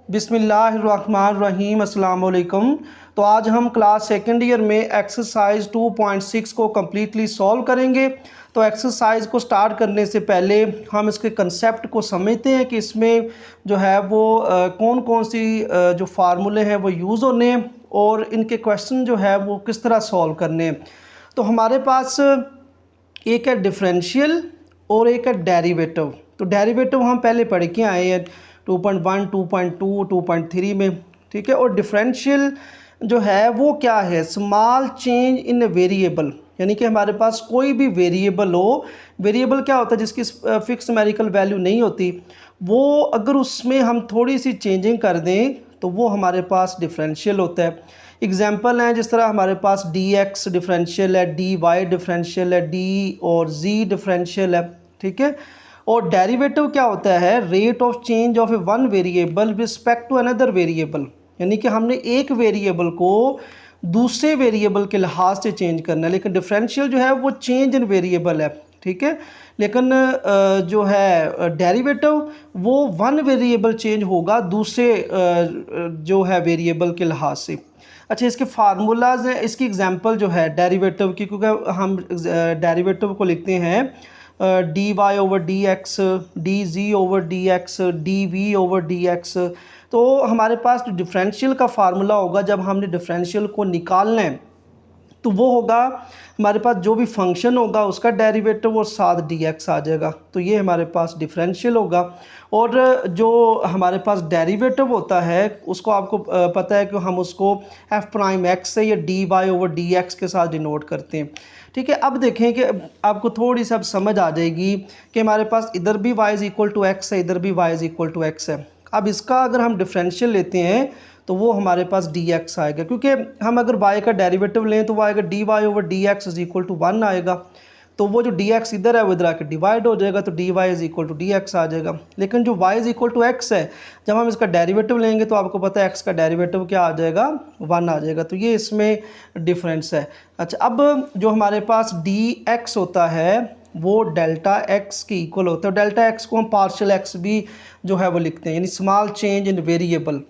बिस्मिल्लाहिर्रहमानिर्रहीम अस्सलाम वालेकुम। तो आज हम क्लास सेकंड ईयर में एक्सरसाइज 2.6 को कम्प्लीटली सॉल्व करेंगे। तो एक्सरसाइज को स्टार्ट करने से पहले हम इसके कंसेप्ट को समझते हैं कि इसमें जो है वो कौन कौन सी जो फार्मूले हैं वो यूज़ होने हैं और इनके क्वेश्चन जो है वो किस तरह सॉल्व करने हैं। तो हमारे पास एक है डिफरेंशियल और एक है डेरिवेटिव। तो डेरिवेटिव हम पहले पढ़ के आए हैं 2.1, 2.2, 2.3 में, ठीक है। और डिफरेंशियल जो है वो क्या है, स्मॉल चेंज इन वेरिएबल, यानी कि हमारे पास कोई भी वेरिएबल हो। वेरिएबल क्या होता है, जिसकी फिक्स न्यूमेरिकल वैल्यू नहीं होती, वो अगर उसमें हम थोड़ी सी चेंजिंग कर दें तो वो हमारे पास डिफरेंशियल होता है। एग्जाम्पल हैं जिस तरह हमारे पास dx डिफरेंशियल है, dy डिफरेंशियल है, d और z डिफरेंशियल है, ठीक है। और डेरिवेटिव क्या होता है, rate of change of a one variable respect to another variable, यानी कि हमने एक वेरिएबल को दूसरे वेरिएबल के लिहाज से चेंज करना है। लेकिन डिफरेंशियल जो है वो चेंज इन वेरिएबल है, ठीक है। लेकिन जो है डेरिवेटिव वो वन वेरिएबल चेंज होगा दूसरे जो है वेरिएबल के लिहाज से। अच्छा, इसके फार्मूलाज हैं, इसकी एग्जांपल जो है डेरिवेटिव की, क्योंकि हम डेरिवेटिव को लिखते हैं d y over d x, d z over d x, d v over d x. तो हमारे पास जो डिफरेंशियल का फार्मूला होगा, जब हमने डिफरेंशियल को निकालना है तो वो होगा हमारे पास जो भी फंक्शन होगा उसका डेरिवेटिव और साथ डी एक्स आ जाएगा। तो ये हमारे पास डिफरेंशियल होगा। और जो हमारे पास डेरिवेटिव होता है उसको आपको पता है कि हम उसको एफ प्राइम एक्स से या d y over d x के साथ डिनोट करते हैं, ठीक है। अब देखें कि आपको थोड़ी सी अब समझ आ जाएगी कि हमारे पास इधर भी y is equal to x है, इधर भी y is equal to x है। अब इसका अगर हम डिफरेंशियल लेते हैं तो वो हमारे पास dx आएगा, क्योंकि हम अगर y का डेरिवेटिव लें तो वो आएगा dy over d x is equal to 1 आएगा। तो वो जो dx इधर है वो इधर आकर डिवाइड हो जाएगा, तो dy is equal to dx आ जाएगा। लेकिन जो y is equal to x है, जब हम इसका डेरिवेटिव लेंगे तो आपको पता है x का डेरिवेटिव क्या आ जाएगा, 1 आ जाएगा। तो ये इसमें डिफरेंस है। अच्छा, अब जो हमारे पास dx होता है वो डेल्टा x के इक्वल होता है। डेल्टा x को हम पार्शियल x भी जो है वो लिखते हैं, यानी स्मॉल चेंज इन वेरिएबल।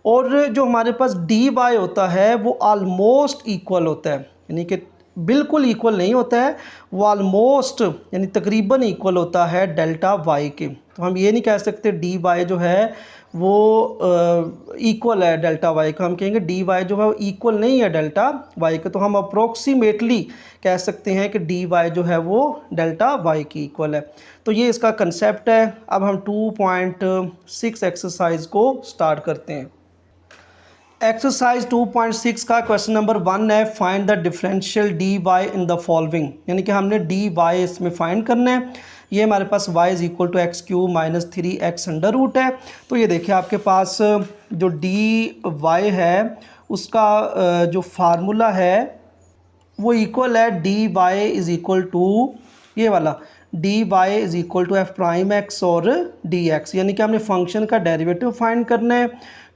और जो हमारे पास डी वाई होता है वो आलमोस्ट इक्वल होता है, यानी कि बिल्कुल इक्वल नहीं होता है, वो आलमोस्ट यानी तकरीबन इक्वल होता है डेल्टा वाई के। तो हम ये नहीं कह सकते डी वाई जो है वो इक्वल है डेल्टा वाई का, हम कहेंगे डी वाई जो है वो इक्वल नहीं है डेल्टा वाई का। तो हम अप्रोक्सीमेटली कह सकते हैं कि डी वाई जो है वो डेल्टा वाई की इक्वल है। तो ये इसका कंसेप्ट है। अब हम 2.6 एक्सरसाइज को स्टार्ट करते हैं। एक्सरसाइज 2.6 का क्वेश्चन नंबर 1 है, find the differential d y in the following, यानी कि हमने डी वाई इसमें फाइंड करना है। ये हमारे पास y is equal to x cube minus 3x under root है। तो ये देखिए आपके पास जो डी वाई है उसका जो फार्मूला है वो इक्वल है d y is equal to ये वाला d y is equal to f prime x और डी एक्स, यानी कि हमने फंक्शन का डेरिवेटिव फाइंड करना है,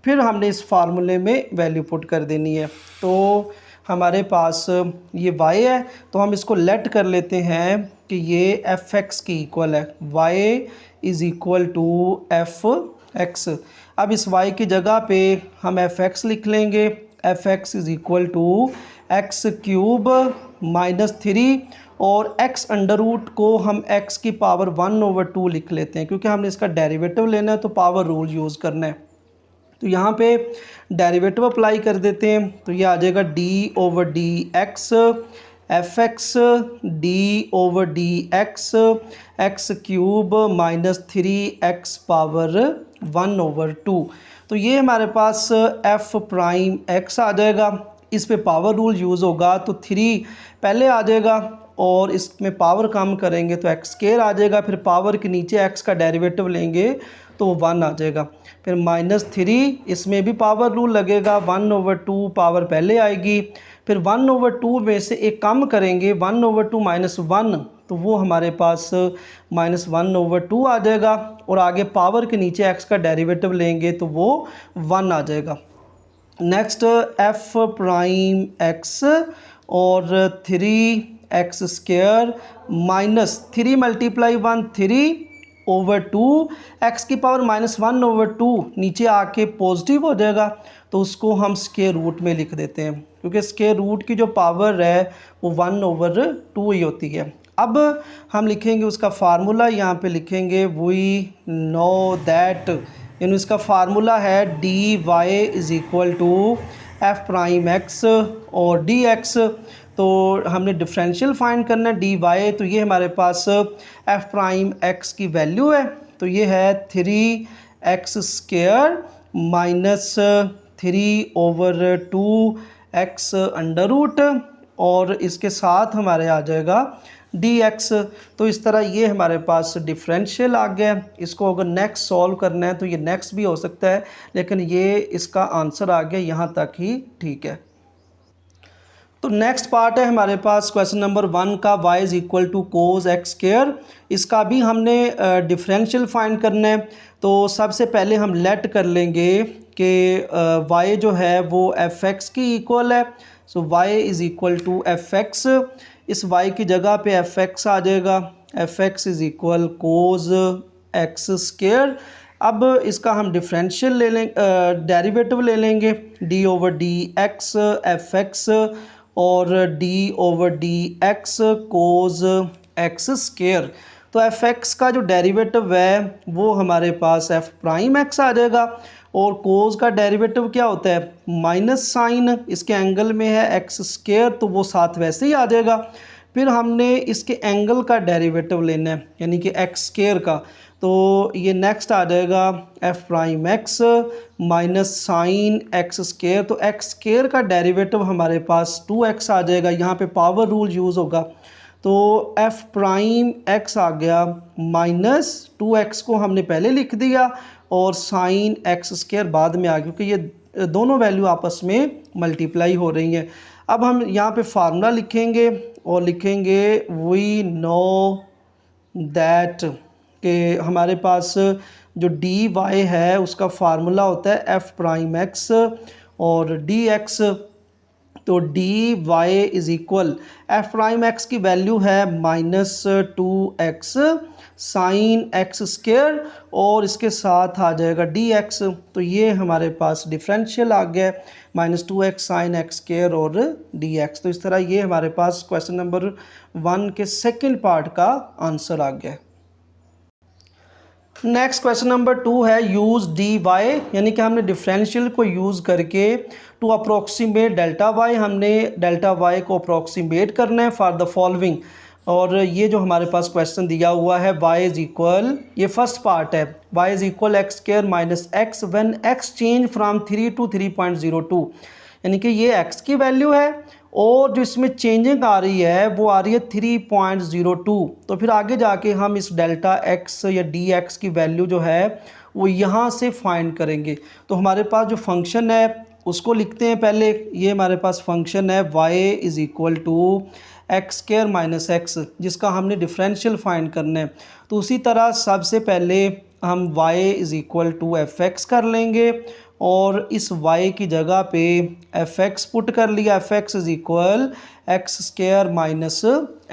फिर हमने इस फार्मूले में वैल्यू पुट कर देनी है। तो हमारे पास ये y है, तो हम इसको लेट कर लेते हैं कि ये एफ एक्स की इक्वल है, y is equal to f x. अब इस y की जगह पे हम एफ एक्स लिख लेंगे, f x is equal to x cube minus 3 और x अंडर रूट को हम x की पावर 1 ओवर 2 लिख लेते हैं, क्योंकि हमने इसका डेरिवेटिव लेना है तो पावर रूल यूज़ करना है। तो यहाँ पे डेरिवेटिव अप्लाई कर देते हैं, तो ये आ जाएगा d over d x F x D over d x x cube minus 3x power 1 over 2। तो ये हमारे पास f प्राइम x आ जाएगा। इस पे पावर रूल यूज़ होगा तो 3 पहले आ जाएगा और इसमें पावर कम करेंगे तो एक्स स्क्वायर आ जाएगा, फिर पावर के नीचे x का डेरिवेटिव लेंगे तो 1 आ जाएगा, फिर माइनस 3, इसमें भी पावर रूल लगेगा, 1 ओवर 2 पावर पहले आएगी, फिर 1 ओवर 2 में से एक कम करेंगे, 1 ओवर 2 माइनस 1, तो वो हमारे पास माइनस 1 ओवर 2 आ जाएगा, और आगे पावर के नीचे x का डेरिवेटिव लेंगे तो वो 1 आ जाएगा। नेक्स्ट एफ प्राइम एक्स और 3x square minus 3 multiply 1 3 over two, x की पावर -1/2 नीचे आके पॉजिटिव हो जाएगा, तो उसको हम स्क्वायर रूट में लिख देते हैं, क्योंकि स्क्वायर रूट की जो पावर है वो 1/2 ही होती है। अब हम लिखेंगे उसका फार्मूला, यहाँ पे लिखेंगे वी नो दैट, यानी उसका फार्मूला है d y is equal to f prime x और डी एक्स। तो हमने डिफरेंशियल फाइंड करना है डी वाई, तो ये हमारे पास एफ प्राइम एक्स की वैल्यू है, तो ये है 3x² minus 3/2x under root, और इसके साथ हमारे आ जाएगा dx। तो इस तरह ये हमारे पास डिफरेंशियल आ गया। इसको अगर नेक्स्ट सॉल्व करना है तो ये नेक्स्ट भी हो सकता है, लेकिन ये इसका आंसर आ गया, यहाँ तक ही ठीक है। तो नेक्स्ट पार्ट है हमारे पास क्वेश्चन नंबर 1 का, y is equal to cos x²। इसका भी हमने डिफरेंशियल फाइंड करना है। तो सबसे पहले हम लेट कर लेंगे कि y जो है वो f(x) की इक्वल है। So y is equal to f(x), इस y की जगह पे f(x) आ जाएगा, f(x) is equal cos x²। अब इसका हम डिफरेंशियल ले लेंगे, डेरिवेटिव ले लेंगे, d/dx f(x) और d/dx कोस x²। तो f(x) का जो डेरिवेटिव है वो हमारे पास f प्राइम x आ जाएगा, और कोस का डेरिवेटिव क्या होता है, माइनस साइन इसके एंगल में है x², तो वो साथ वैसे ही आ जाएगा। फिर हमने इसके एंगल का डेरिवेटिव लेना है, यानी कि x² का, तो ये नेक्स्ट आ जाएगा f prime x minus sine x²। तो x² का डेरिवेटिव हमारे पास 2x आ जाएगा, यहाँ पे पावर रूल यूज़ होगा, तो f प्राइम x आ गया माइनस 2x को हमने पहले लिख दिया, और साइन x² बाद में आ गया, क्योंकि ये दोनों वैल्यू आपस में मल्टीप्लाई हो रही हैं। अब हम यहाँ पे फार्मूला लिखेंगे और लिखेंगे वी नो दैट, कि हमारे पास जो डी वाई है उसका फार्मूला होता है एफ प्राइम एक्स और डी एक्स। तो d y is equal, f prime x की वैल्यू है -2x साइन x², और इसके साथ आ जाएगा dx। तो ये हमारे पास डिफरेंशियल आ गया, -2x साइन x² और dx। तो इस तरह ये हमारे पास क्वेश्चन नंबर 1 के सेकंड पार्ट का आंसर आ गया। नेक्स्ट क्वेश्चन नंबर 2 है यूज़ डी वाई, यानी कि हमने डिफरेंशियल को यूज़ करके टू अप्रोक्सीमेट डेल्टा वाई, हमने डेल्टा वाई को अप्रोक्सीमेट करना है फॉर द फॉलोइंग। और ये जो हमारे पास क्वेश्चन दिया हुआ है y इज़ इक्वल, ये फर्स्ट पार्ट है, y is equal x² minus x when x change from 3 to 3.02, यानी कि ये x की वैल्यू है, और जो इसमें चेंजिंग आ रही है वो आ रही है 3.02। तो फिर आगे जाके हम इस डेल्टा x या dx की वैल्यू जो है वो यहाँ से फाइंड करेंगे। तो हमारे पास जो फंक्शन है उसको लिखते हैं पहले। ये हमारे पास फंक्शन है y is equal to x² minus x, जिसका हमने डिफरेंशियल फाइंड करना है। तो उसी तरह सबसे पहले हम y is equal to f(x) कर लेंगे, और इस y की जगह पे f(x) पुट कर लिया, f(x) is equal x² minus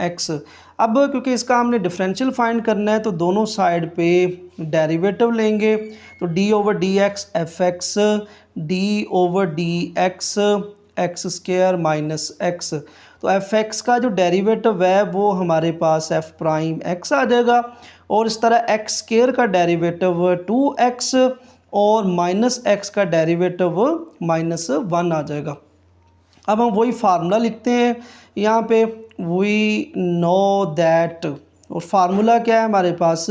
x। अब क्योंकि इसका हमने डिफरेंशियल फाइंड करना है तो दोनों साइड पे डेरिवेटिव लेंगे, तो d/dx f(x), d/dx x² minus x। तो f(x) का जो डेरिवेटिव है वो हमारे पास f प्राइम x आ जाएगा, और इस तरह x² का डेरिवेटिव 2x और माइनस x का डेरिवेटिव -1 आ जाएगा। अब हम वही फार्मूला लिखते हैं यहाँ पे, वी नो दैट, और फार्मूला क्या है हमारे पास,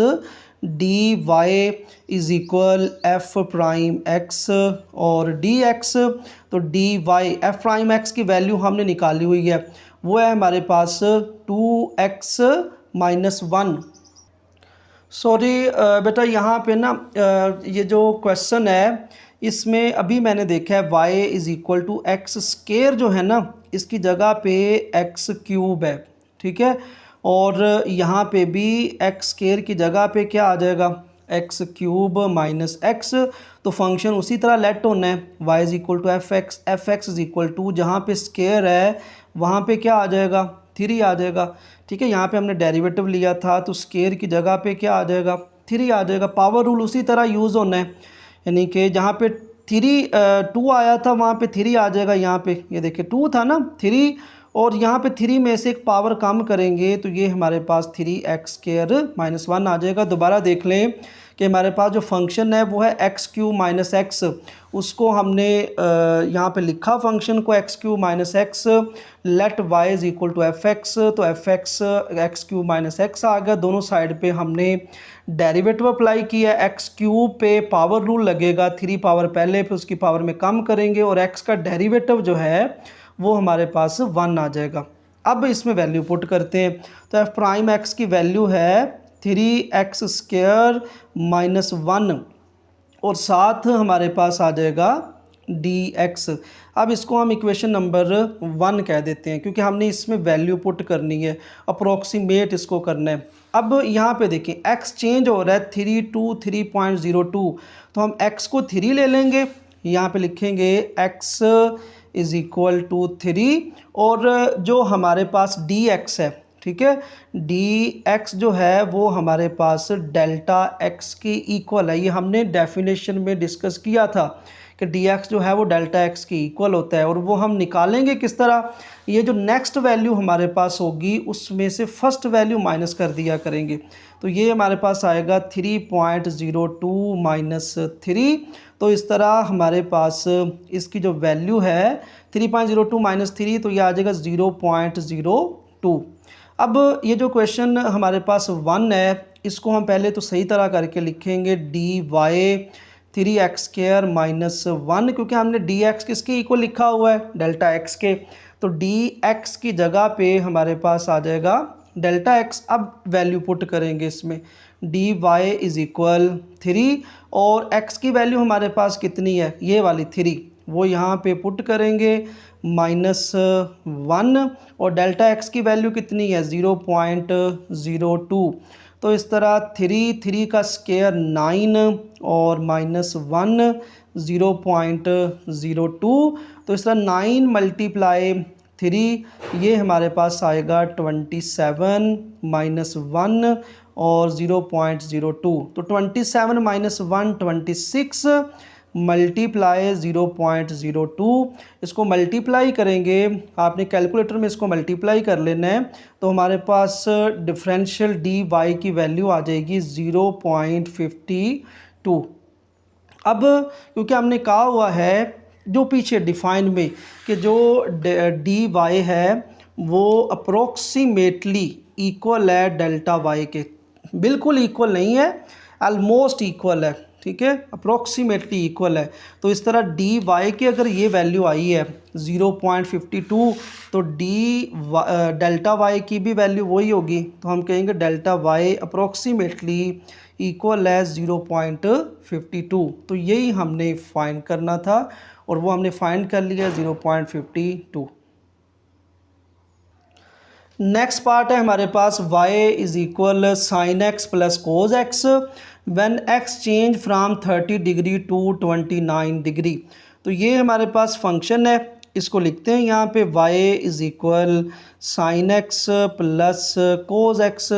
d y is equal f prime x और डी एक्स। तो d y f prime x की वैल्यू हमने निकाली हुई है, वो है हमारे पास 2x माइनस 1। सॉरी बेटा, यहाँ पे ना ये जो क्वेश्चन है इसमें अभी मैंने देखा है y is equal to x² जो है ना, इसकी जगह पे x³ है, ठीक है, और यहाँ पे भी x² की जगह पे क्या आ जाएगा, x³ माइनस x। तो फंक्शन उसी तरह लेट होना है, y is equal to f(x) is equal to, जहाँ पे स्केयर है वहाँ पे क्या आ जाएगा, 3 आ जाएगा, ठीक है। यहाँ पे हमने डेरिवेटिव लिया था तो स्केयर की जगह पे क्या आ जाएगा, 3 आ जाएगा। पावर रूल उसी तरह यूज़ होना है, यानी कि जहाँ पे 2 आया था वहाँ पे 3 आ जाएगा। यहाँ पे ये देखिए 2 था ना, 3, और यहाँ पे 3 में से एक पावर कम करेंगे तो ये हमारे पास 3x² - 1 आ जाएगा। दोबारा देख लें कि हमारे पास जो फंक्शन है वो है x³ - x, उसको हमने यहाँ पे लिखा फंक्शन को x³ - x, let y is equal to fx, तो fx x³ - x आ गया। दोनों साइड पे हमने डेरिवेटिव अप्लाई किया, x³ पे पावर रूल लगेगा, 3 पावर पहले फिर उसकी पावर में कम करेंगे और x का डेरिवेटिव जो है वो हमारे पास 1 आ जाएगा। अब इसमें वैल्यू पुट करते हैं, तो f' की वैल्यू है 3x² - 1 और साथ हमारे पास आ जाएगा dx। अब इसको हम इक्वेशन नंबर 1 कह देते हैं क्योंकि हमने इसमें वैल्यू पुट करनी है, अप्रोक्सीमेट इसको करना है। अब यहाँ पे देखें x चेंज हो रहा है 3 to 3.02, तो हम x को 3 ले लेंगे, यहाँ पे लिखेंगे x इज़ इक्वल टू 3 और जो हमारे पास dx है, ठीक है, dx जो है वो हमारे पास डेल्टा x के इक्वल है। ये हमने डेफिनेशन में डिस्कस किया था कि dx जो है वो डेल्टा x के इक्वल होता है, और वो हम निकालेंगे किस तरह, ये जो नेक्स्ट वैल्यू हमारे पास होगी उसमें से फर्स्ट वैल्यू माइनस कर दिया करेंगे, तो ये हमारे पास आएगा 3.02 - 3। तो इस तरह हमारे पास इसकी जो वैल्यू है 3.02 - 3, तो ये आ जाएगा 0.02। अब ये जो क्वेश्चन हमारे पास 1 है, इसको हम पहले तो सही तरह करके लिखेंगे dy 3x² - 1, क्योंकि हमने dx किसके इक्वल लिखा हुआ है, डेल्टा x के, तो dx की जगह पे हमारे पास आ जाएगा डेल्टा x। अब वैल्यू पुट करेंगे इसमें, dy इज़ इक्वल 3 और x की वैल्यू हमारे पास कितनी है, ये वाली 3, वो यहाँ पे पुट करेंगे -1 और डेल्टा x की वैल्यू कितनी है 0.02। तो इस तरह 3 का स्क्वायर 9 और -1 0.02, तो इस तरह 9 × 3 ये हमारे पास आएगा 27 -1 और 0.02, तो 27 - 1 26 मल्टीप्लाई 0.02, इसको मल्टीप्लाई करेंगे, आपने कैलकुलेटर में इसको मल्टीप्लाई कर लेना है, तो हमारे पास डिफरेंशियल dy की वैल्यू आ जाएगी 0.52। अब क्योंकि हमने कहा हुआ है जो पीछे डिफाइन में कि जो dy है वो अप्रोक्सीमेटली इक्वल है डेल्टा y के, बिल्कुल इक्वल नहीं है, ऑलमोस्ट इक्वल है, ठीक है, अप्रोक्सीमेटली इक्वल है। तो इस तरह dy की अगर ये वैल्यू आई है 0.52, तो डेल्टा y की भी वैल्यू वही होगी, तो हम कहेंगे डेल्टा y अप्रोक्सीमेटली इक्वल है 0.52। तो यही हमने फाइंड करना था और वो हमने फाइंड कर लिया 0.52। नेक्स्ट पार्ट है हमारे पास y is equal sin x + cos x when x change from 30 degree to 29 degree. तो ये हमारे पास फंक्शन है, इसको लिखते हैं यहाँ पे y is equal sin x + cos x।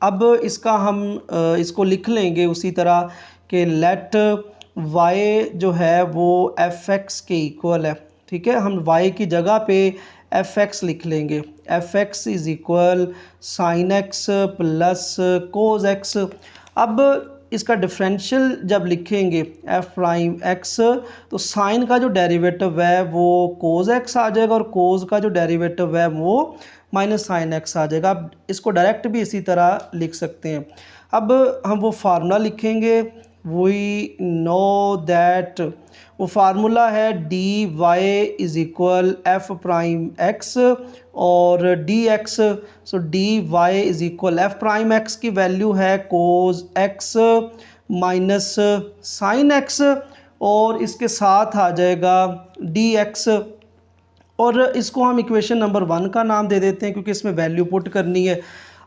अब इसका हम इसको लिख लेंगे उसी तरह कि लेट y जो है वो fx के इक्वल है, ठीक है, हम y की जगह पे fx लिख लेंगे, fx is equal sin x + cos x। अब इसका डिफरेंशियल जब लिखेंगे f'(x), तो साइन का जो डेरिवेटिव है वो cos x आ जाएगा और cos का जो डेरिवेटिव है वो -sin x आ जाएगा। अब इसको डायरेक्ट भी इसी तरह लिख सकते हैं। अब हम वो फार्मूला लिखेंगे, वी नो दैट, वो फार्मूला है dy इज़ इक्वल f'(x) और dx। So dy is equal f'(x) की वैल्यू है cos x minus sin x और इसके साथ आ जाएगा dx, और इसको हम इक्वेशन नंबर 1 का नाम दे देते हैं क्योंकि इसमें वैल्यू पुट करनी है।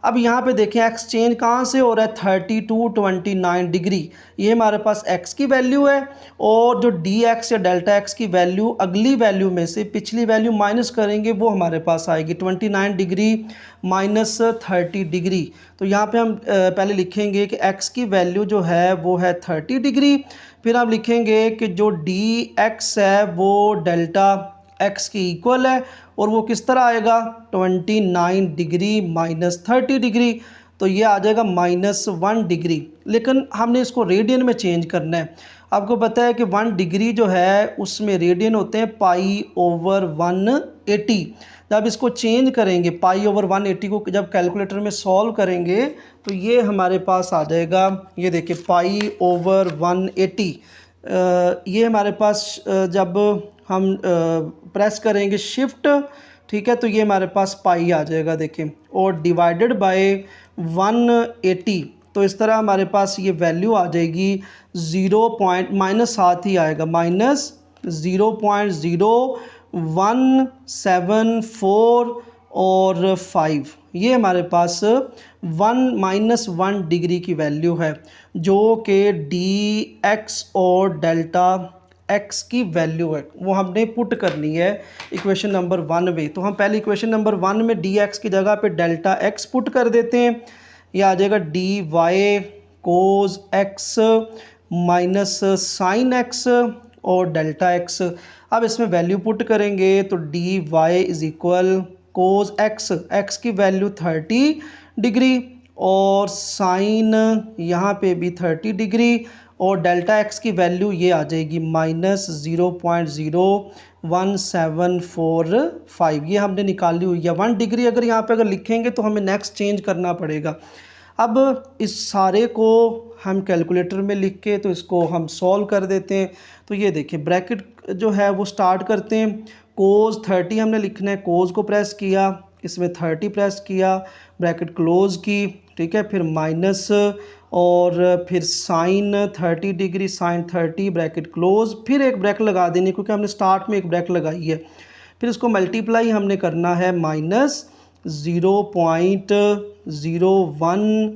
अब यहाँ पे देखें एक्स चेंज कहाँ से हो रहा है, 30 to 29 डिग्री, ये हमारे पास एक्स की वैल्यू है। और जो डी एक्स या डेल्टा एक्स की वैल्यू अगली वैल्यू में से पिछली वैल्यू माइनस करेंगे वो हमारे पास आएगी 29 डिग्री माइनस 30 डिग्री। तो यहाँ पे हम पहले लिखेंगे कि एक्स की वैल्यू जो है वो है 30 डिग्री, फिर आप लिखेंगे कि जो डी एक्स है वो डेल्टा एक्स के इक्वल है, और वो किस तरह आएगा, 29 डिग्री माइनस 30 डिग्री, तो ये आ जाएगा -1 डिग्री। लेकिन हमने इसको रेडियन में चेंज करना है। आपको पता है कि 1 डिग्री जो है उसमें रेडियन होते हैं π/180। जब इसको चेंज करेंगे π/180 को जब कैलकुलेटर में सॉल्व करेंगे तो ये हमारे पास आ जाएगा, ये देखिए π/180। ये हमारे पास जब हम प्रेस करेंगे शिफ्ट, ठीक है, तो ये हमारे पास पाई आ जाएगा देखें, और डिवाइडेड बाय 180, तो इस तरह हमारे पास ये वैल्यू आ जाएगी 0. माइनस साथ ही आएगा, -0.0174 और 5। ये हमारे पास 1 डिग्री की वैल्यू है जो कि डी एक्स और डेल्टा एक्स की वैल्यू है, वो हमने पुट करनी है इक्वेशन नंबर 1 में। तो हम पहले इक्वेशन नंबर 1 में डी एक्स की जगह पे डेल्टा एक्स पुट कर देते हैं। ये आ जाएगा d y cos x minus sine x और डेल्टा एक्स। अब इसमें वैल्यू पुट करेंगे तो d y is equal cos x, x की वैल्यू 30 डिग्री और साइन यहाँ पे भी 30 डिग्री, और डेल्टा एक्स की वैल्यू ये आ जाएगी -0.01745। ये हमने निकाली हुई है 1 डिग्री। अगर यहाँ पे अगर लिखेंगे तो हमें नेक्स्ट चेंज करना पड़ेगा। अब इस सारे को हम कैलकुलेटर में लिख के तो इसको हम सॉल्व कर देते हैं। तो ये देखिए ब्रैकेट जो है वो स्टार्ट करते हैं। कोज 30 हमने लिखना है, कोज को प्रेस किया, इसमें 30 प्रेस किया, ब्रैकेट क्लोज की, ठीक है, फिर माइनस और फिर sine 30 degree, sine 30 bracket close, फिर एक ब्रैकेट लगा देनी क्योंकि हमने स्टार्ट में एक ब्रैकेट लगाई है। फिर इसको मल्टीप्लाई हमने करना है -0.01,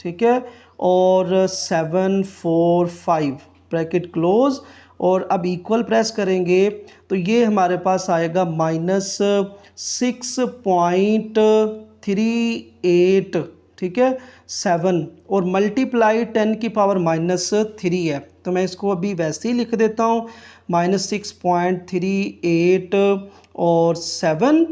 ठीक है, और 745 ब्रैकेट क्लोज, और अब इक्वल प्रेस करेंगे तो ये हमारे पास आएगा -6.38, ठीक है, 7, और मल्टीप्लाई 10 की पावर -3 है। तो मैं इसको अभी वैसे ही लिख देता हूँ, -6.38 और 7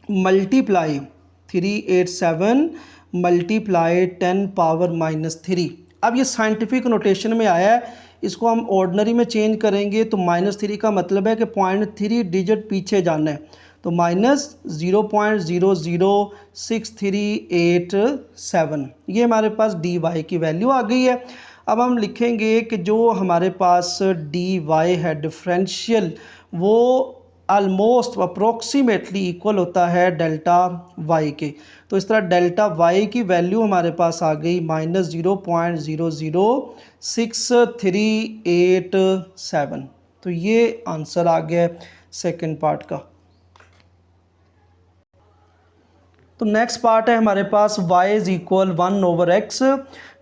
मल्टीप्लाई 387 मल्टीप्लाई 10 पावर -3। अब ये साइंटिफिक नोटेशन में आया है, इसको हम ऑर्डिनरी में चेंज करेंगे तो -3 का मतलब है कि 0.3 डिजिट पीछे जाना है, तो -0.00638 ये हमारे पास डी वाई की वैल्यू आ गई है। अब हम लिखेंगे कि जो हमारे पास डी वाई है डिफरेंशियल, वो ऑलमोस्ट अप्रोक्सीमेटली इक्वल होता है डेल्टा वाई के। तो इस तरह डेल्टा वाई की वैल्यू हमारे पास आ गई -0.00638 तो ये आंसर आ गया सेकंड पार्ट का। तो नेक्स्ट पार्ट है हमारे पास y is equal 1/x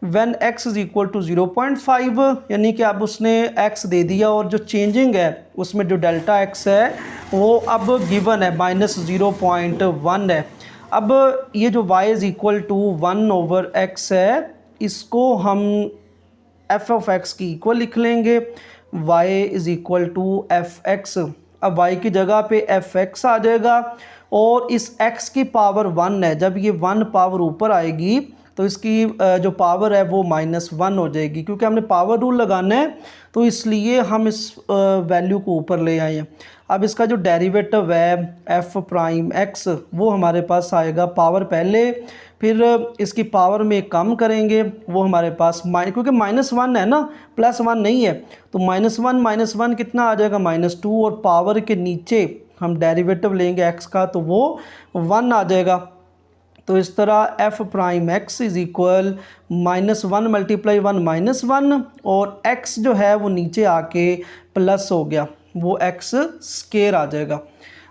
when x is equal to 0.5, यानी कि अब उसने x दे दिया और जो चेंजिंग है उसमें जो डेल्टा x है वो अब गिवन है -0.1 है। अब ये जो y is equal to 1/x है, इसको हम f(x) की इक्वल लिख लेंगे, y is equal to f(x). अब y की जगह पे f(x) आ जाएगा, और इस x की पावर 1 है, जब ये 1 पावर ऊपर आएगी तो इसकी जो पावर है वो -1 हो जाएगी, क्योंकि हमने पावर रूल लगाना है तो इसलिए हम इस वैल्यू को ऊपर ले आए हैं। अब इसका जो डेरिवेटिव है f'(x) वो हमारे पास आएगा, पावर पहले फिर इसकी पावर में कम करेंगे, वो हमारे पास क्योंकि -1 है ना, +1 नहीं है, तो -1 कितना आ जाएगा, -2, और पावर के नीचे हम डेरिवेटिव लेंगे x का तो वो 1 आ जाएगा। तो इस तरह f'(x) इज इक्वल -1 मल्टीप्लाई 1 -1, और x जो है वो नीचे आके प्लस हो गया, वो x स्केयर आ जाएगा।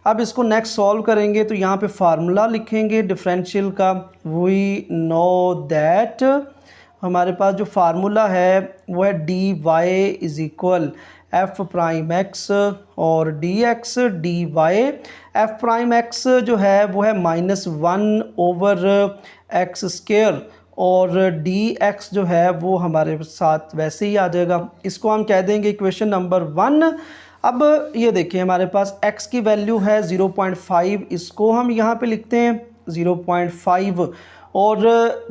अब इसको नेक्स्ट सॉल्व करेंगे तो यहाँ पे फार्मूला लिखेंगे डिफरेंशियल का। वी नो दैट हमारे पास जो फार्मूला है वो है d y is equal f prime x और d x d y. F prime x जो है वो है -1 ओवर एक्स स्क्वायर और डी एक्स जो है वो हमारे साथ वैसे ही आ जाएगा। इसको हम कह देंगे इक्वेशन नंबर 1। अब ये देखिए हमारे पास x की वैल्यू है 0.5, इसको हम यहाँ पे लिखते हैं 0.5 और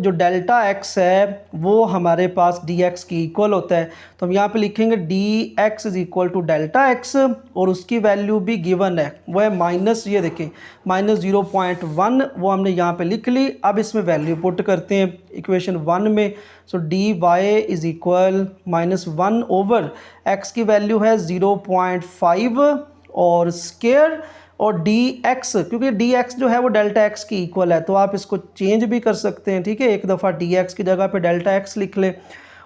जो डेल्टा x है वो हमारे पास dx की इक्वल होता है, तो हम यहाँ पे लिखेंगे dx is equal to delta x और उसकी वैल्यू भी गिवन है, वो है माइनस, ये देखें -0.1, वो हमने यहाँ पे लिख ली। अब इसमें वैल्यू पुट करते हैं इक्वेशन 1 में। So d y is equal -1 over x की वैल्यू है 0.5 और स्क्वायर और dx, क्योंकि dx जो है वो डेल्टा x की इक्वल है तो आप इसको चेंज भी कर सकते हैं, ठीक है। एक दफ़ा dx की जगह पे डेल्टा x लिख लें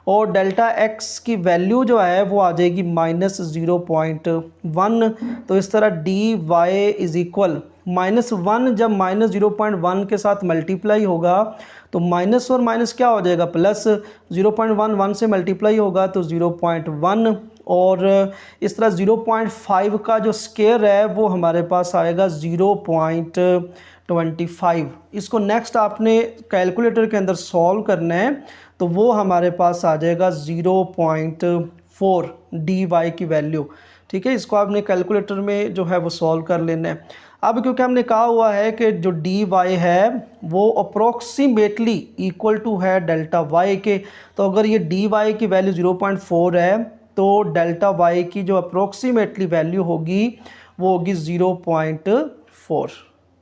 और डेल्टा x की वैल्यू जो है वो आ जाएगी -0.1। तो इस तरह डी वाई इज़ इक्वल -1 जब -0.1 के साथ मल्टीप्लाई होगा तो माइनस और माइनस क्या हो जाएगा प्लस, 0.11 से मल्टीप्लाई होगा तो 0.1 और इस तरह 0.5 का जो स्क्वायर है वो हमारे पास आएगा 0.25। इसको नेक्स्ट आपने कैलकुलेटर के अंदर सॉल्व करना है तो वो हमारे पास आ जाएगा 0.4 डी वाई की वैल्यू, ठीक है। इसको आपने कैलकुलेटर में जो है वो सॉल्व कर लेना है। अब क्योंकि हमने कहा हुआ है कि जो डी वाई है वो अप्रोक्सीमेटली इक्वल टू है डेल्टा वाई के, तो अगर ये डी वाई की वैल्यू 0.4 है तो डेल्टा वाई की जो अप्रोक्सीमेटली वैल्यू होगी वो होगी 0.4।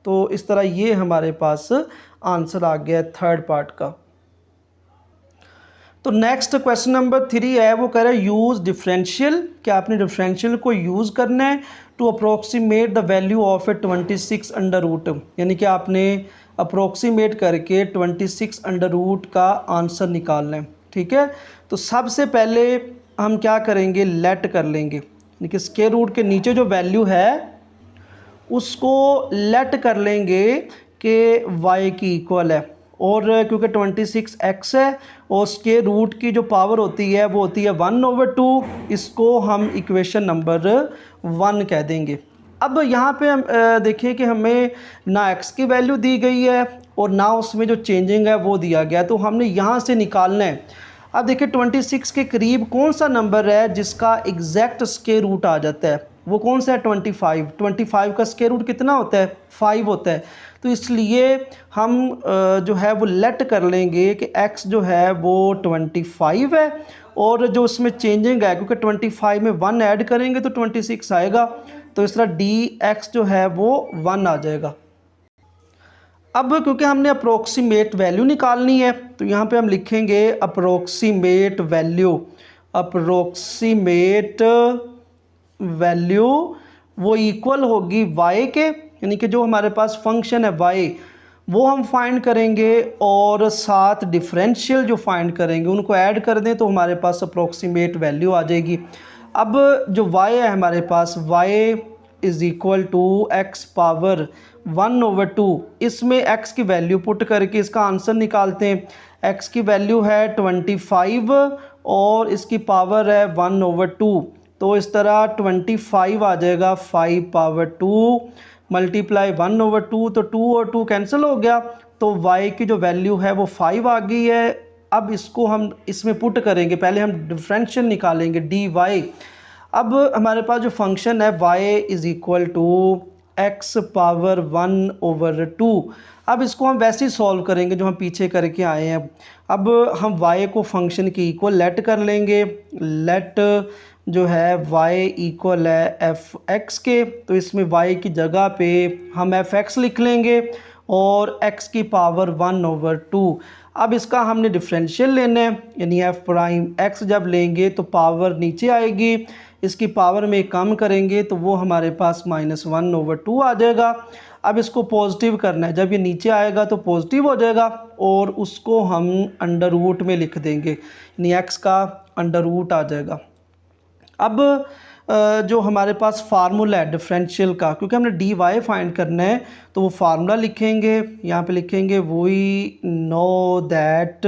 तो इस तरह ये हमारे पास आंसर आ गया थर्ड पार्ट का। तो नेक्स्ट क्वेश्चन नंबर 3 है, वो कह रहा है यूज़ डिफरेंशियल, कि आपने डिफरेंशियल को यूज़ करना है to approximate the value of a 26 under root, यानी कि आपने अप्रोक्सीमेट करके 26 अंडर रूट का आंसर निकालना है, ठीक है। तो सबसे पहले हम क्या करेंगे, लेट कर लेंगे, यानी कि स्क्वायर रूट के नीचे जो वैल्यू है उसको लेट कर लेंगे कि y की इक्वल है, और क्योंकि 26x है और स्क्वायर रूट की जो पावर होती है वो होती है 1/2, इसको हम इक्वेशन नंबर 1 कह देंगे। अब यहाँ पे हम देखिए कि हमें ना x की वैल्यू दी गई है और ना उसमें जो चेंजिंग है वो दिया गया, तो हमने यहाँ से निकालना है। अब देखिए 26 के करीब कौन सा नंबर है जिसका एग्जैक्ट स्क्वायर रूट आ जाता है, वो कौन सा है 25 का स्क्वायर रूट कितना होता है 5 होता है। तो इसलिए हम जो है वो लेट कर लेंगे कि x जो है वो 25 है और जो उसमें चेंजिंग है क्योंकि 25 में 1 ऐड करेंगे तो 26 आएगा, तो इस तरह dx जो है वो 1 आ जाएगा। अब क्योंकि हमने अप्रोक्सीमेट वैल्यू निकालनी है तो यहाँ पे हम लिखेंगे अप्रोक्सीमेट वैल्यू वो इक्वल होगी y के, यानी कि जो हमारे पास फंक्शन है y वो हम फाइंड करेंगे और साथ डिफरेंशियल जो फाइंड करेंगे उनको ऐड कर दें तो हमारे पास अप्रोक्सीमेट वैल्यू आ जाएगी। अब जो y है हमारे पास y is equal to x power 1/2, इसमें x की वैल्यू पुट करके इसका आंसर निकालते हैं। x की वैल्यू है 25 और इसकी पावर है 1/2, तो इस तरह 25 आ जाएगा 5/2 मल्टीप्लाई 1/2, तो 2 और 2 कैंसिल हो गया, तो y की जो वैल्यू है वो 5 आ गई है। अब इसको हम इसमें पुट करेंगे, पहले हम डिफरेंशियल निकालेंगे dy। अब हमारे पास जो फंक्शन है y is equal to x power 1/2। अब इसको हम वैसे ही सॉल्व करेंगे जो हम पीछे करके आए हैं। अब हम y को फंक्शन की इक्वल लेट कर लेंगे, लेट जो है y इक्वल है f(x) के, तो इसमें y की जगह पे हम f(x) लिख लेंगे और x की पावर 1/2। अब इसका हमने डिफरेंशियल लेना है, यानी f'(x) जब लेंगे तो पावर नीचे आएगी, इसकी पावर में कम करेंगे तो वो हमारे पास -1/2 आ जाएगा। अब इसको पॉजिटिव करना है, जब ये नीचे आएगा तो पॉजिटिव हो जाएगा और उसको हम अंडर रूट में लिख देंगे, यानी x का अंडर रूट आ जाएगा। अब जो हमारे पास फार्मूला है डिफरेंशियल का, क्योंकि हमने डी वाई फाइंड करना है, तो वो फार्मूला लिखेंगे, यहाँ पे लिखेंगे वी नो दैट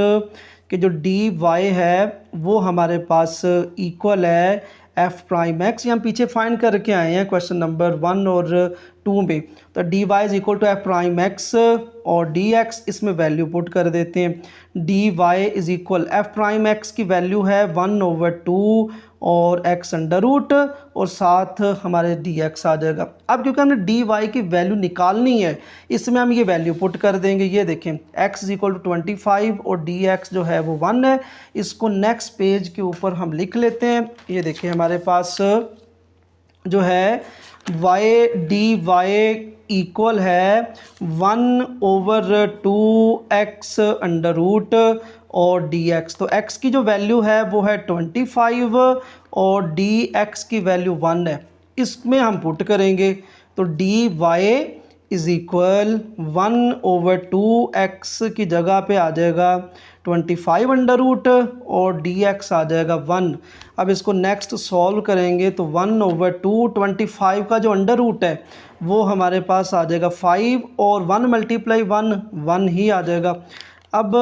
कि जो डी वाई है वो हमारे पास इक्वल है एफ प्राइम एक्स। ये हम पीछे फाइंड करके आए हैं क्वेश्चन नंबर 1 और 2 में। तो d y is equal to f prime x और डी एक्स, इसमें वैल्यू पुट कर देते हैं। D y is equal f prime x की वैल्यू है 1/2 और एक्स अंडर रूट, और साथ हमारे डी एक्स आ जाएगा। अब क्योंकि हमने डी वाई की वैल्यू निकालनी है, इसमें हम ये वैल्यू पुट कर देंगे। ये देखें एक्स इज इक्वल टू 25 और डी एक्स जो है वो 1 है। इसको नेक्स्ट पेज के ऊपर हम लिख लेते हैं। ये देखिए हमारे पास जो है वाई डी वाई इक्वल है 1/2 एक्स अंडर रूट और डी एक्स। तो x की जो वैल्यू है वो है 25 और डी एक्स की वैल्यू 1 है। इसमें हम पुट करेंगे तो d y is equal 1/2 x की जगह पे आ जाएगा 25 अंडर रूट और डी एक्स आ जाएगा 1। अब इसको नेक्स्ट सॉल्व करेंगे तो 1/2 25 का जो अंडर रूट है वो हमारे पास आ जाएगा 5 और 1 × 1 ही आ जाएगा। अब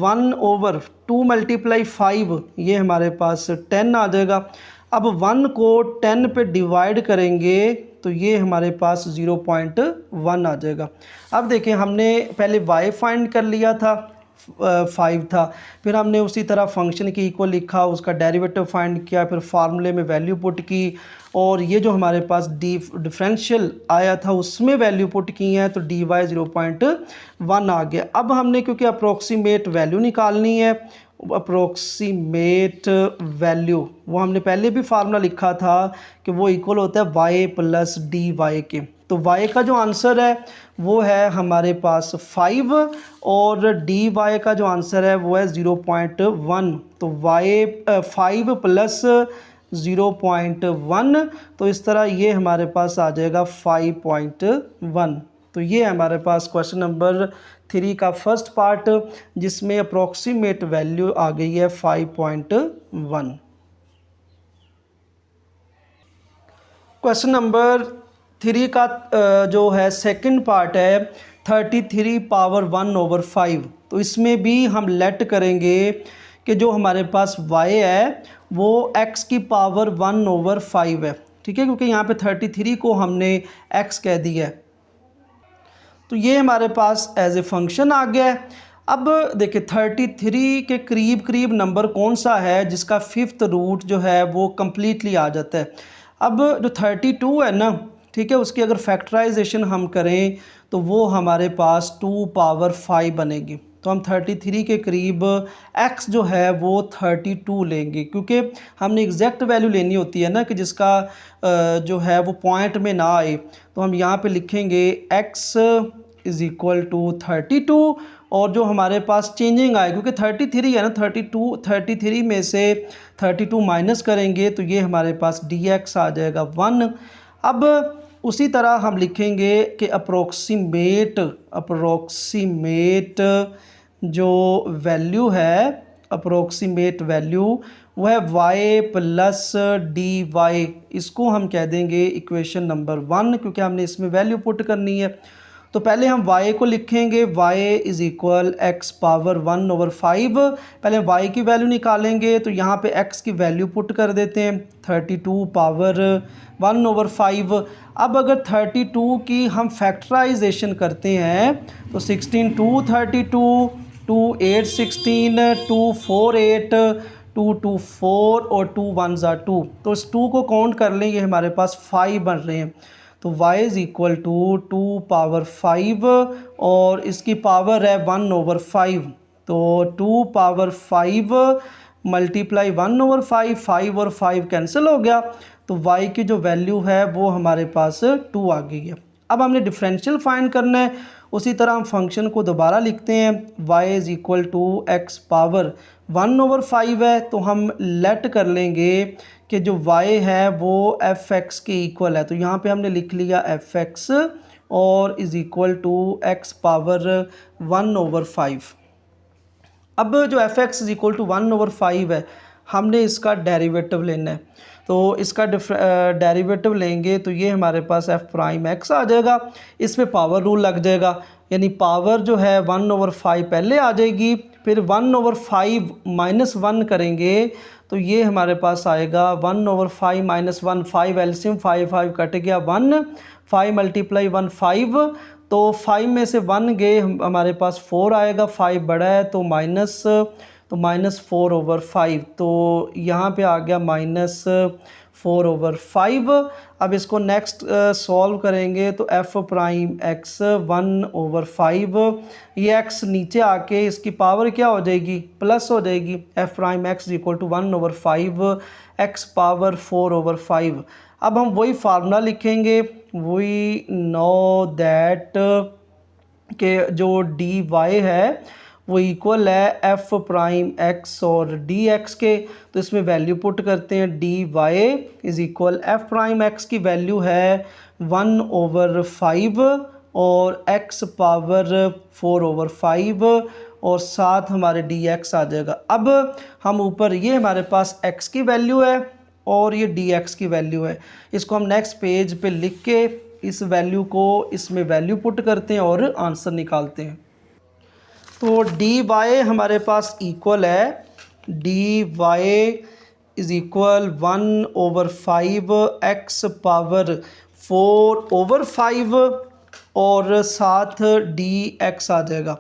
1/2 × 5 ये हमारे पास 10 आ जाएगा। अब 1 को 10 पे डिवाइड करेंगे तो ये हमारे पास 0.1 आ जाएगा। अब देखें हमने पहले y फाइंड कर लिया था, 5 था, फिर हमने उसी तरह फंक्शन की इक्वल लिखा, उसका डेरिवेटिव फाइंड किया, फिर फार्मूले में वैल्यू पुट की, और ये जो हमारे पास डिफरेंशियल आया था उसमें वैल्यू पुट की है तो dy 0.1 आ गया। अब हमने क्योंकि अप्रोक्सीमेट वैल्यू निकालनी है, अप्रोक्सीमेट वैल्यू वो हमने पहले भी फार्मूला लिखा था कि वो इक्वल होता है y + dy के। तो y का जो आंसर है वो है हमारे पास 5 और dy का जो आंसर है वो है 0.1। तो y 5 + 0.1, तो इस तरह ये हमारे पास आ जाएगा 5.1। तो ये हमारे पास क्वेश्चन नंबर 3 का फर्स्ट पार्ट, जिसमें अप्रोक्सीमेट वैल्यू आ गई है 5.1। क्वेश्चन नंबर 3 का जो है सेकंड पार्ट है 33 पावर 1/5। तो इसमें भी हम लेट करेंगे कि जो हमारे पास y है वो x की पावर 1/5 है, ठीक है, क्योंकि यहाँ पे 33 को हमने x कह दिया है। तो ये हमारे पास एज ए फंक्शन आ गया है। अब देखिए 33 के करीब करीब नंबर कौन सा है जिसका 5th रूट जो है वो कम्प्लीटली आ जाता है। अब जो 32 है ना, ठीक है, उसकी अगर फैक्टराइजेशन हम करें तो वो हमारे पास 2 पावर 5 बनेगी। तो हम 33 के करीब x जो है वो 32 लेंगे, क्योंकि हमने एग्जैक्ट वैल्यू लेनी होती है ना कि जिसका जो है वो पॉइंट में ना आए। तो हम यहाँ पे लिखेंगे x इज़ इक्वल टू 32 और जो हमारे पास चेंजिंग आए, क्योंकि 33 है ना, 33 में से 32 माइनस करेंगे तो ये हमारे पास dx आ जाएगा 1। अब उसी तरह हम लिखेंगे कि अप्रोक्सीमेट जो वैल्यू है, अप्रोक्सीमेट वैल्यू वो है y + dy। इसको हम कह देंगे इक्वेशन नंबर 1, क्योंकि हमने इसमें वैल्यू पुट करनी है। तो पहले हम y को लिखेंगे, y is equal x power 1/5। पहले y की वैल्यू निकालेंगे तो यहाँ पे x की वैल्यू पुट कर देते हैं 32 पावर 1/5। अब अगर 32 की हम फैक्टराइजेशन करते हैं तो 16 2 32, 2 8 16, 2 4 8, 2 2 4 और 2 1 2। तो इस 2 को काउंट कर लें, ये हमारे पास 5 बन रहे हैं। तो y is equal to 2 power 5 और इसकी पावर है 1/5। तो 2 पावर 5 मल्टीप्लाई 1/5, 5 और 5 कैंसिल हो गया, तो y की जो वैल्यू है वो हमारे पास 2 आ गई है। अब हमने डिफरेंशियल फाइंड करना है, उसी तरह हम फंक्शन को दोबारा लिखते हैं, y is equal to x power 1/5 है। तो हम लेट कर लेंगे कि जो y है वो fx के इक्वल है। तो यहाँ पे हमने लिख लिया fx और is equal to x power 1/5। अब जो fx इज़ इक्वल टू 1/5 है, हमने इसका डेरिवेटिव लेना है। तो इसका डेरिवेटिव लेंगे तो ये हमारे पास एफ प्राइम एक्स आ जाएगा। इसमें पावर रूल लग जाएगा, यानी पावर जो है 1/5 पहले आ जाएगी, फिर 1/5 -1 करेंगे तो ये हमारे पास आएगा 1/5 -1, 5 एलसीएम 5 5 कट गया 1, 5 × 1 5, तो 5 में से 1 गए हमारे पास 4 आएगा, 5 बड़ा है तो -4/5, तो यहाँ पे आ गया -4/5। अब इसको नेक्स्ट सॉल्व करेंगे तो एफ प्राइम एक्स 1/5, ये एक्स नीचे आके इसकी पावर क्या हो जाएगी, प्लस हो जाएगी। F prime x equal to 1/5 x power 4/5। अब हम वही फार्मूला लिखेंगे, वी नो दैट के जो डी वाई है वो इक्वल है एफ प्राइम एक्स और डी एक्स के, तो इसमें वैल्यू पुट करते हैं। D y is equal f prime x की वैल्यू है 1/5 और एक्स पावर 4/5 और साथ हमारे डी एक्स आ जाएगा। अब हम ऊपर ये हमारे पास एक्स की वैल्यू है और ये डी एक्स की वैल्यू है, इसको हम नेक्स्ट पेज पे लिख के इस वैल्यू को इसमें वैल्यू पुट करते हैं और आंसर निकालते हैं। तो डी वाई हमारे पास इक्वल है, d y is equal 1/5 x power 4/5 और साथ डी एक्स आ जाएगा।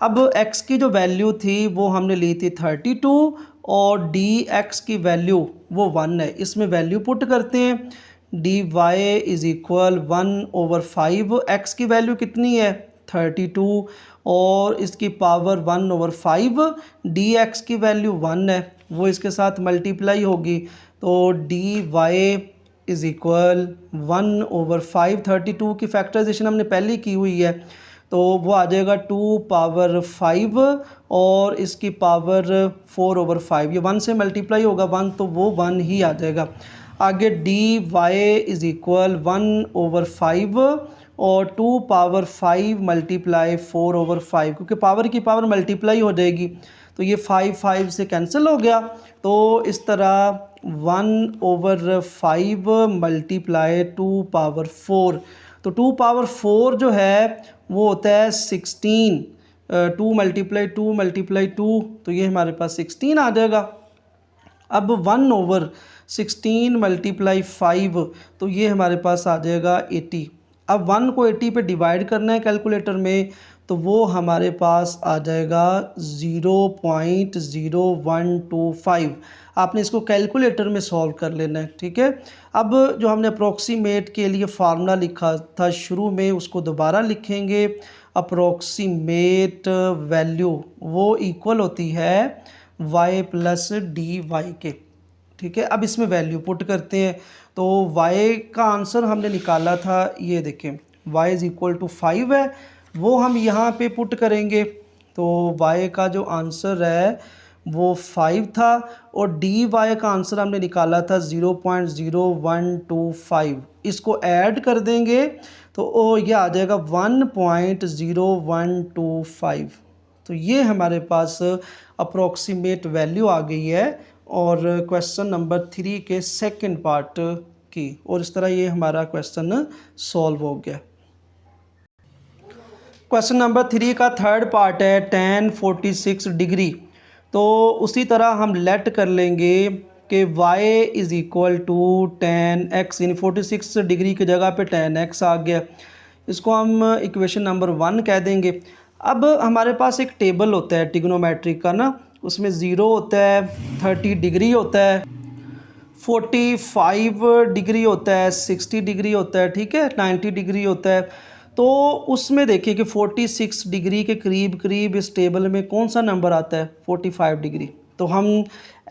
अब x की जो वैल्यू थी वो हमने ली थी 32 और डी एक्स की वैल्यू वो 1 है, इसमें वैल्यू पुट करते हैं। D y is equal 1/5, x की वैल्यू कितनी है 32 और इसकी पावर 1/5, डी एक्स की वैल्यू 1 है, वो इसके साथ मल्टीप्लाई होगी, तो डी वाई इज़ इक्वल 1/5, 32 की फैक्टराइजेशन हमने पहले की हुई है तो वो आ जाएगा 2/5 और इसकी पावर 4/5, ये 1 से मल्टीप्लाई होगा 1 तो वो 1 ही आ जाएगा। आगे डी वाई इज़ इक्वल 1/5 और 2/5 × 4/5, क्योंकि पावर की पावर मल्टीप्लाई हो जाएगी तो ये 5 5 से कैंसिल हो गया, तो इस तरह 1/5 × 2/4, तो 2/4 जो है वो होता है 16, 2 × 2 × 2 तो ये हमारे पास 16 आ जाएगा। अब 1/16 × 5 तो ये हमारे पास आ जाएगा 80। अब 1 को 80 पे डिवाइड करना है कैलकुलेटर में तो वो हमारे पास आ जाएगा 0.0125। आपने इसको कैलकुलेटर में सॉल्व कर लेना है, ठीक है। अब जो हमने अप्रोक्सीमेट के लिए फार्मूला लिखा था शुरू में उसको दोबारा लिखेंगे। अप्रोक्सीमेट वैल्यू वो इक्वल होती है y + dy के, ठीक है। अब इसमें वैल्यू पुट करते हैं तो y का आंसर हमने निकाला था, ये देखें y इज़ इक्वल टू 5 है, वो हम यहाँ पे पुट करेंगे तो y का जो आंसर है वो 5 था और dy का आंसर हमने निकाला था 0.0125, इसको ऐड कर देंगे तो ये आ जाएगा 1.0125, तो ये हमारे पास अप्रोक्सीमेट वैल्यू आ गई है और क्वेश्चन नंबर 3 के सेकंड पार्ट की, और इस तरह ये हमारा क्वेश्चन सॉल्व हो गया। क्वेश्चन नंबर 3 का थर्ड पार्ट है tan 46 डिग्री, तो उसी तरह हम लेट कर लेंगे कि y is equal to tan x, यानी 46 डिग्री की जगह पे tan x आ गया, इसको हम इक्वेशन नंबर 1 कह देंगे। अब हमारे पास एक टेबल होता है ट्रिग्नोमेट्रिक का ना, उसमें 0 होता है, 30 डिग्री होता है, 45 डिग्री होता है, 60 डिग्री होता है, ठीक है, 90 डिग्री होता है। तो उसमें देखिए कि 46 डिग्री के करीब करीब इस टेबल में कौन सा नंबर आता है 45 डिग्री, तो हम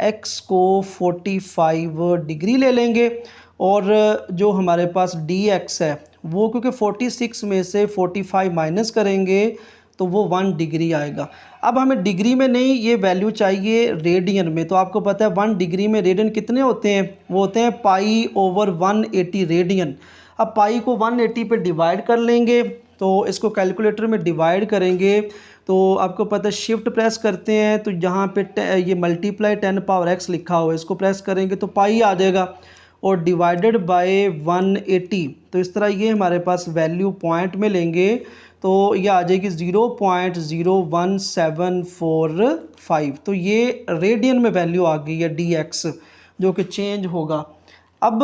x को 45 डिग्री ले लेंगे और जो हमारे पास dx है वो क्योंकि 46 में से 45 माइनस करेंगे तो वो 1 डिग्री आएगा। अब हमें डिग्री में नहीं, ये वैल्यू चाहिए रेडियन में, तो आपको पता है 1 डिग्री में रेडियन कितने होते हैं, वो होते हैं π/180 रेडियन। अब पाई को 180 पे डिवाइड कर लेंगे तो इसको कैलकुलेटर में डिवाइड करेंगे तो आपको पता है शिफ्ट प्रेस करते हैं तो यहाँ पे ये मल्टीप्लाई 10 पावर x लिखा हुआ है, इसको प्रेस करेंगे तो पाई आ जाएगा और डिवाइडेड बाय 180। तो इस तरह ये हमारे पास वैल्यू पॉइंट में लेंगे तो ये आ जाएगी 0.01745। तो ये रेडियन में वैल्यू आ गई है dx जो कि चेंज होगा। अब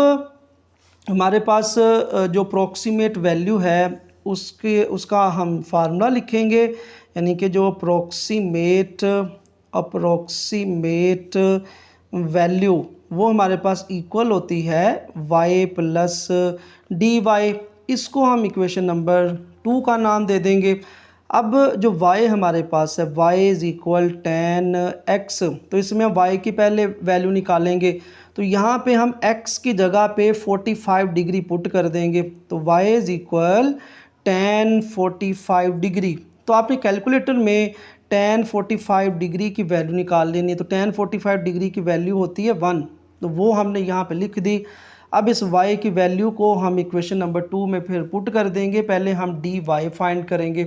हमारे पास जो अप्रोक्सीमेट वैल्यू है उसका हम फार्मूला लिखेंगे, यानी कि जो अप्रोक्सीमेट वैल्यू वो हमारे पास इक्वल होती है y प्लस डी वाई। इसको हम इक्वेशन नंबर 2 का नाम दे देंगे। अब जो y हमारे पास है y इज़ इक्वल 10x, तो इसमें हम y की पहले वैल्यू निकालेंगे तो यहाँ पे हम x की जगह पे 45 डिग्री पुट कर देंगे तो y इज़ इक्वल 1045 डिग्री। तो आपने कैलकुलेटर में 1045 डिग्री की वैल्यू निकाल लेनी है, तो 1045 डिग्री की वैल्यू होती है 1, तो वो हमने यहाँ पे लिख दी। अब इस y की वैल्यू को हम इक्वेशन नंबर 2 में फिर पुट कर देंगे, पहले हम dy फाइंड करेंगे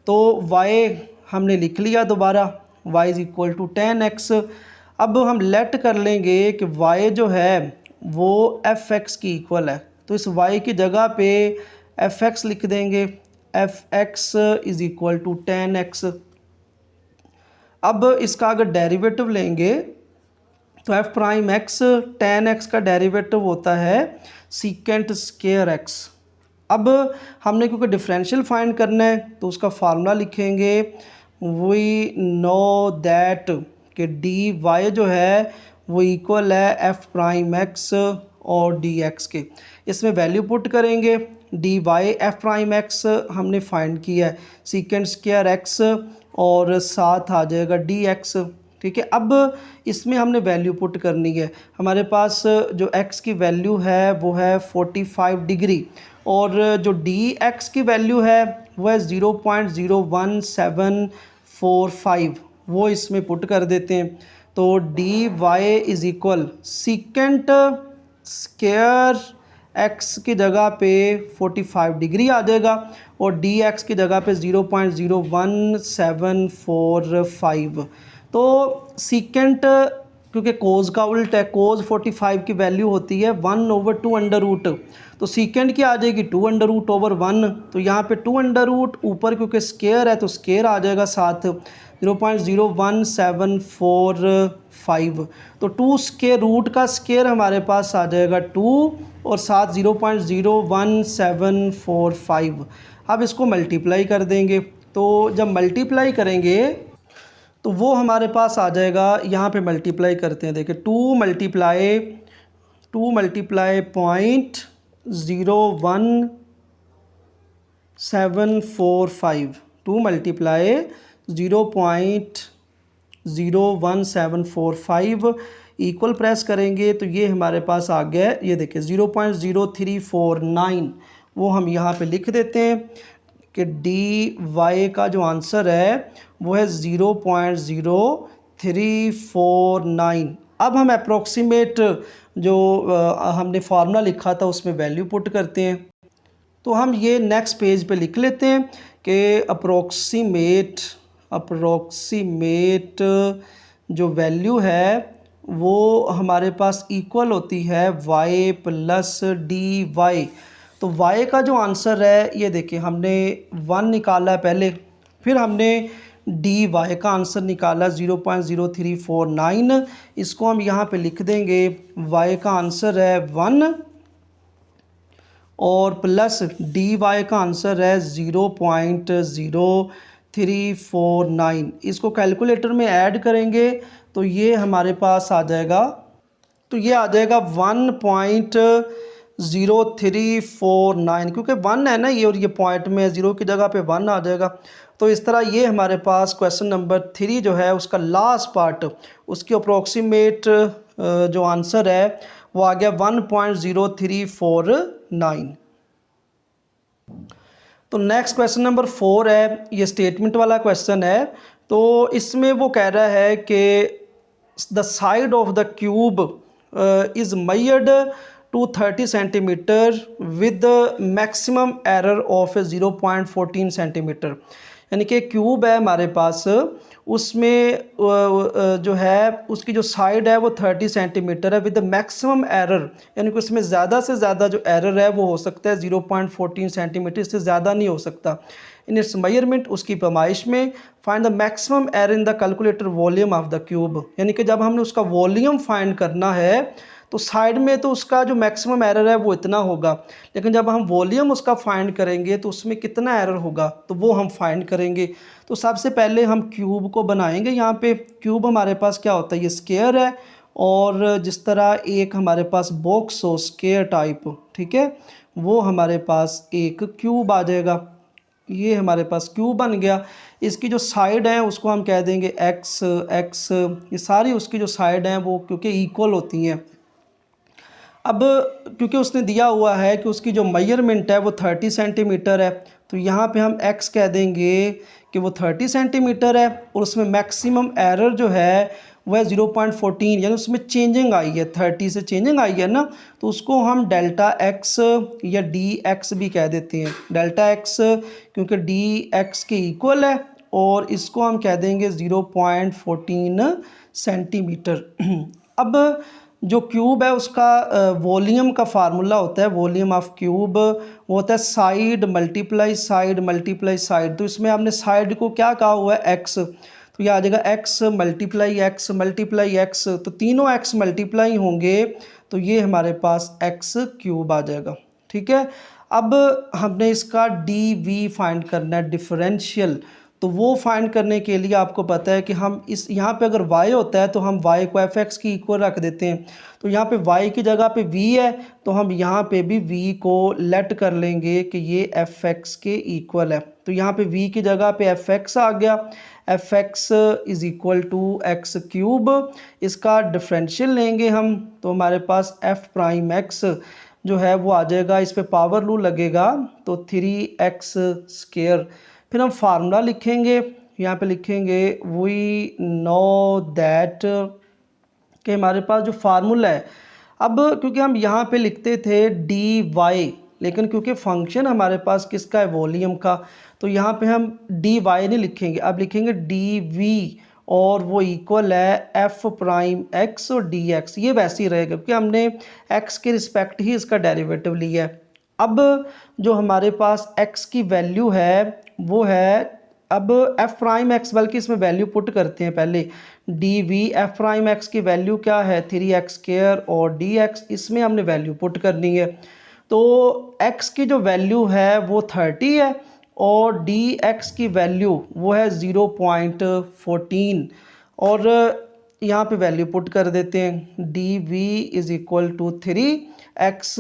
तो y हमने लिख लिया दोबारा y is equal to 10x। अब हम लेट कर लेंगे कि y जो है वो fx की इक्वल है, तो इस y की जगह पे fx लिख देंगे, fx is equal to 10x। अब इसका अगर डेरिवेटिव लेंगे तो f प्राइम x 10x का डेरिवेटिव होता है सीकेंट स्क्वायर x। अब हमने क्योंकि डिफरेंशियल फाइंड करना है तो उसका फार्मूला लिखेंगे, वी नो दैट कि डी वाई जो है वो इक्वल है f प्राइम x और dx के। इसमें वैल्यू पुट करेंगे, d y f prime x हमने फाइंड किया है सीकेंट स्क्वायर एक्स और साथ आ जाएगा डी एक्स। ठीक है, अब इसमें हमने वैल्यू पुट करनी है। हमारे पास जो x की वैल्यू है वो है 45 डिग्री और जो dx की वैल्यू है वो है 0.01745, वो इसमें पुट कर देते हैं तो d y is equal secant square x की जगह पे 45 डिग्री आ जाएगा और dx की जगह पे 0.01745। तो सीकेंट क्योंकि कोज का उल्ट है, कोज 45 की वैल्यू होती है 1/2 अंडर रूट, तो सीकेंट की आ जाएगी 2√1। तो यहाँ पे 2 ऊपर क्योंकि स्केयर है तो स्केयर आ जाएगा साथ 0.01745। तो 2 स्केयर रूट का स्केयर हमारे पास आ जाएगा 2 और साथ 0.01745। अब इसको मल्टीप्लाई कर देंगे, तो जब मल्टीप्लाई करेंगे तो वो हमारे पास आ जाएगा, यहाँ पे मल्टीप्लाई करते हैं, देखिए 2 मल्टीप्लाई 0.01745, 2 मल्टीप्लाई 0.01745 इक्वल प्रेस करेंगे तो ये हमारे पास आ गया है, ये देखिए 0.0349, वो हम यहाँ पे लिख देते हैं कि डी वाई का जो आंसर है वो है 0.0349। अब हम अप्रोक्सीमेट जो हमने फार्मूला लिखा था उसमें वैल्यू पुट करते हैं, तो हम ये नेक्स्ट पेज पे लिख लेते हैं कि अप्रोक्सीमेट जो वैल्यू है वो हमारे पास इक्वल होती है y प्लस डी वाई। तो y का जो आंसर है ये देखिए हमने 1 निकाला है पहले, फिर हमने डी वाई का आंसर निकाला 0.0349, इसको हम यहाँ पे लिख देंगे, y का आंसर है 1 और प्लस डी वाई का आंसर है 0.0349। इसको कैलकुलेटर में ऐड करेंगे तो ये हमारे पास आ जाएगा, तो ये आ जाएगा 1.0349, क्योंकि 1 है ना ये और ये पॉइंट में 0 की जगह पे 1 आ जाएगा। तो इस तरह ये हमारे पास क्वेश्चन नंबर 3 जो है उसका लास्ट पार्ट, उसकी अप्रोक्सीमेट जो आंसर है वो आ गया 1.0349। तो नेक्स्ट क्वेश्चन नंबर 4 है, ये स्टेटमेंट वाला क्वेश्चन है। तो इसमें वो कह रहा है कि the side of the cube is measured to 30 centimetre with maximum error of 0.14 centimetre. यानी कि क्यूब है हमारे पास, उसमें जो है उसकी जो साइड है वो 30 सेंटीमीटर है विद द मैक्सिमम एरर, यानी कि उसमें ज़्यादा से ज़्यादा जो एरर है वो हो सकता है 0.14 सेंटीमीटर, इससे ज़्यादा नहीं हो सकता इन इट्स मेजरमेंट, उसकी पैमाइश में। Find the maximum error in the calculator volume of the cube, यानी कि जब हमने उसका वॉल्यूम फाइंड करना है तो साइड में तो उसका जो मैक्सिमम एरर है वो इतना होगा, लेकिन जब हम वॉल्यूम उसका फाइंड करेंगे तो उसमें कितना एरर होगा तो वो हम फाइंड करेंगे। तो सबसे पहले हम क्यूब को बनाएंगे। यहाँ पे क्यूब हमारे पास क्या होता है, ये स्क्वायर है, और जिस तरह एक हमारे पास बॉक्स हो स्क्वायर टाइप, ठीक है, वो हमारे पास एक क्यूब आ जाएगा। ये हमारे पास क्यूब बन गया। इसकी जो साइड है उसको हम कह देंगे एक्स एक्स, ये सारी उसकी जो साइड हैं वो क्योंकि इक्वल होती हैं। अब क्योंकि उसने दिया हुआ है कि उसकी जो मेजरमेंट है वो 30 सेंटीमीटर है, तो यहाँ पे हम x कह देंगे कि वो 30 सेंटीमीटर है, और उसमें मैक्सिमम एरर जो है वह है 0.14, यानी उसमें चेंजिंग आई है, 30 से चेंजिंग आई है ना, तो उसको हम डेल्टा x या dx भी कह देते हैं। डेल्टा x क्योंकि dx के इक्वल है, और इसको हम कह देंगे 0.14 सेंटीमीटर। अब जो क्यूब है उसका वॉल्यूम का फार्मूला होता है, वॉल्यूम ऑफ क्यूब वो होता है side multiply side multiply side. तो इसमें हमने साइड को क्या कहा हुआ है, एक्स, तो ये आ जाएगा x multiply x multiply x, तो तीनों एक्स मल्टीप्लाई होंगे तो ये हमारे पास एक्स क्यूब आ जाएगा। ठीक है, अब हमने इसका डी वी फाइंड करना है, डिफरेंशियल। तो वो फाइंड करने के लिए आपको पता है कि हम इस यहाँ पे अगर y होता है तो हम y को fx की इक्वल रख देते हैं। तो यहाँ पे y की जगह पे v है, तो हम यहाँ पे भी v को लेट कर लेंगे कि ये fx के इक्वल है। तो यहाँ पे v की जगह पे fx आ गया, fx is equal to x cube. इसका डिफरेंशियल लेंगे हम तो हमारे पास f प्राइम x जो है वो आ जाएगा, इस पर पावर रूल लगेगा तो 3x स्क्वायर। फिर हम फार्मूला लिखेंगे, यहाँ पे लिखेंगे वी नो दैट कि हमारे पास जो फार्मूला है, अब क्योंकि हम यहाँ पे लिखते थे डी वाई, लेकिन क्योंकि फंक्शन हमारे पास किसका है, वॉल्यूम का, तो यहाँ पे हम डी वाई नहीं लिखेंगे, अब लिखेंगे डी वी, और वो इक्वल है एफ प्राइम एक्स और डी एक्स। ये वैसे ही रहेगा क्योंकि हमने एक्स के रिस्पेक्ट ही इसका डेरिवेटिव लिया है। अब जो हमारे पास x की वैल्यू है वो है, अब f प्राइम एक्स, बल्कि इसमें वैल्यू पुट करते हैं पहले, D V F prime x की वैल्यू क्या है 3x स्क्वायर, और dx इसमें हमने वैल्यू पुट करनी है। तो x की जो वैल्यू है वो 30 है, और dx की वैल्यू वो है 0.14, और यहाँ पे वैल्यू पुट कर देते हैं, d v is equal to 3x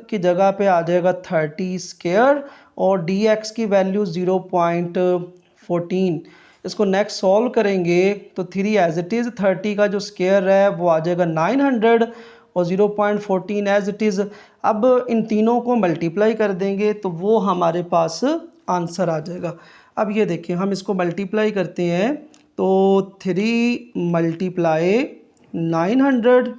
की जगह पे आ जाएगा 30 स्क्वायर, और dx की वैल्यू 0.14। इसको नेक्स्ट सॉल्व करेंगे तो 3 एज इट इज़, 30 का जो स्क्वायर है वो आ जाएगा 900, और 0.14 एज इट इज़। अब इन तीनों को मल्टीप्लाई कर देंगे तो वो हमारे पास आंसर आ जाएगा। अब ये देखिए हम इसको मल्टीप्लाई करते हैं तो 3 मल्टीप्लाई 900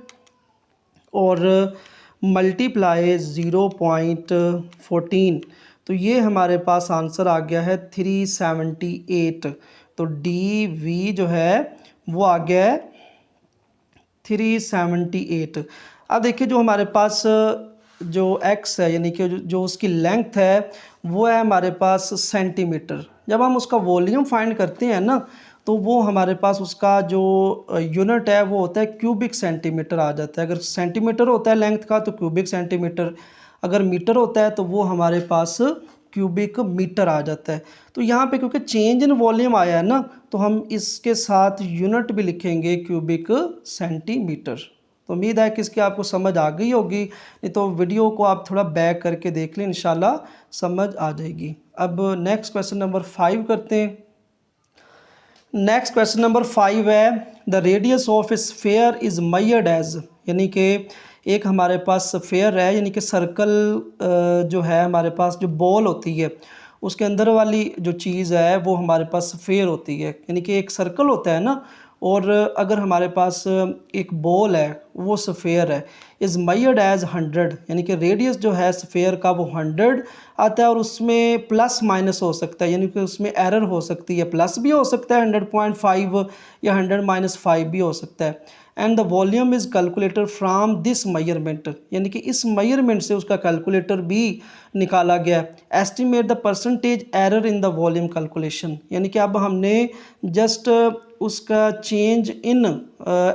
और मल्टीप्लाई 0.14, तो ये हमारे पास आंसर आ गया है 378। तो डी वी जो है वो आ गया है 378। अब देखिए जो हमारे पास जो x है, यानी कि जो उसकी लेंथ है वो है हमारे पास सेंटीमीटर। जब हम उसका वॉल्यूम फाइंड करते हैं ना, तो वो हमारे पास उसका जो यूनिट है वो होता है क्यूबिक सेंटीमीटर आ जाता है। अगर सेंटीमीटर होता है लेंथ का तो क्यूबिक सेंटीमीटर, अगर मीटर होता है तो वो हमारे पास क्यूबिक मीटर आ जाता है। तो यहाँ पे क्योंकि चेंज इन वॉल्यूम आया है ना, तो हम इसके साथ यूनिट भी लिखेंगे क्यूबिक सेंटीमीटर। तो उम्मीद है कि इसकी आपको समझ आ गई होगी, नहीं तो वीडियो को आप थोड़ा बैक करके देख लें, इंशाल्लाह समझ आ जाएगी। अब नेक्स्ट क्वेश्चन नंबर 5 करते हैं। नेक्स्ट क्वेश्चन नंबर 5 है the radius of a sphere is measured as, यानी कि एक हमारे पास स्फेयर है, यानी कि सर्कल जो है हमारे पास जो बॉल होती है उसके अंदर वाली जो चीज़ है वो हमारे पास स्फेयर होती है, यानी कि एक सर्कल होता है ना, और अगर हमारे पास एक बॉल है वो स्फेयर है इज़ मेजर्ड एज 100, यानी कि रेडियस जो है स्फेयर का वो 100 आता है और उसमें प्लस माइनस हो सकता है, यानी कि उसमें एरर हो सकती है, प्लस भी हो सकता है 100.5 या 100-5 भी हो सकता है। And the volume is calculated from this measurement, यानी कि इस मेजरमेंट से उसका कैलकुलेटर भी निकाला गया। Estimate the percentage error in the volume calculation, यानी कि अब हमने जस्ट उसका चेंज इन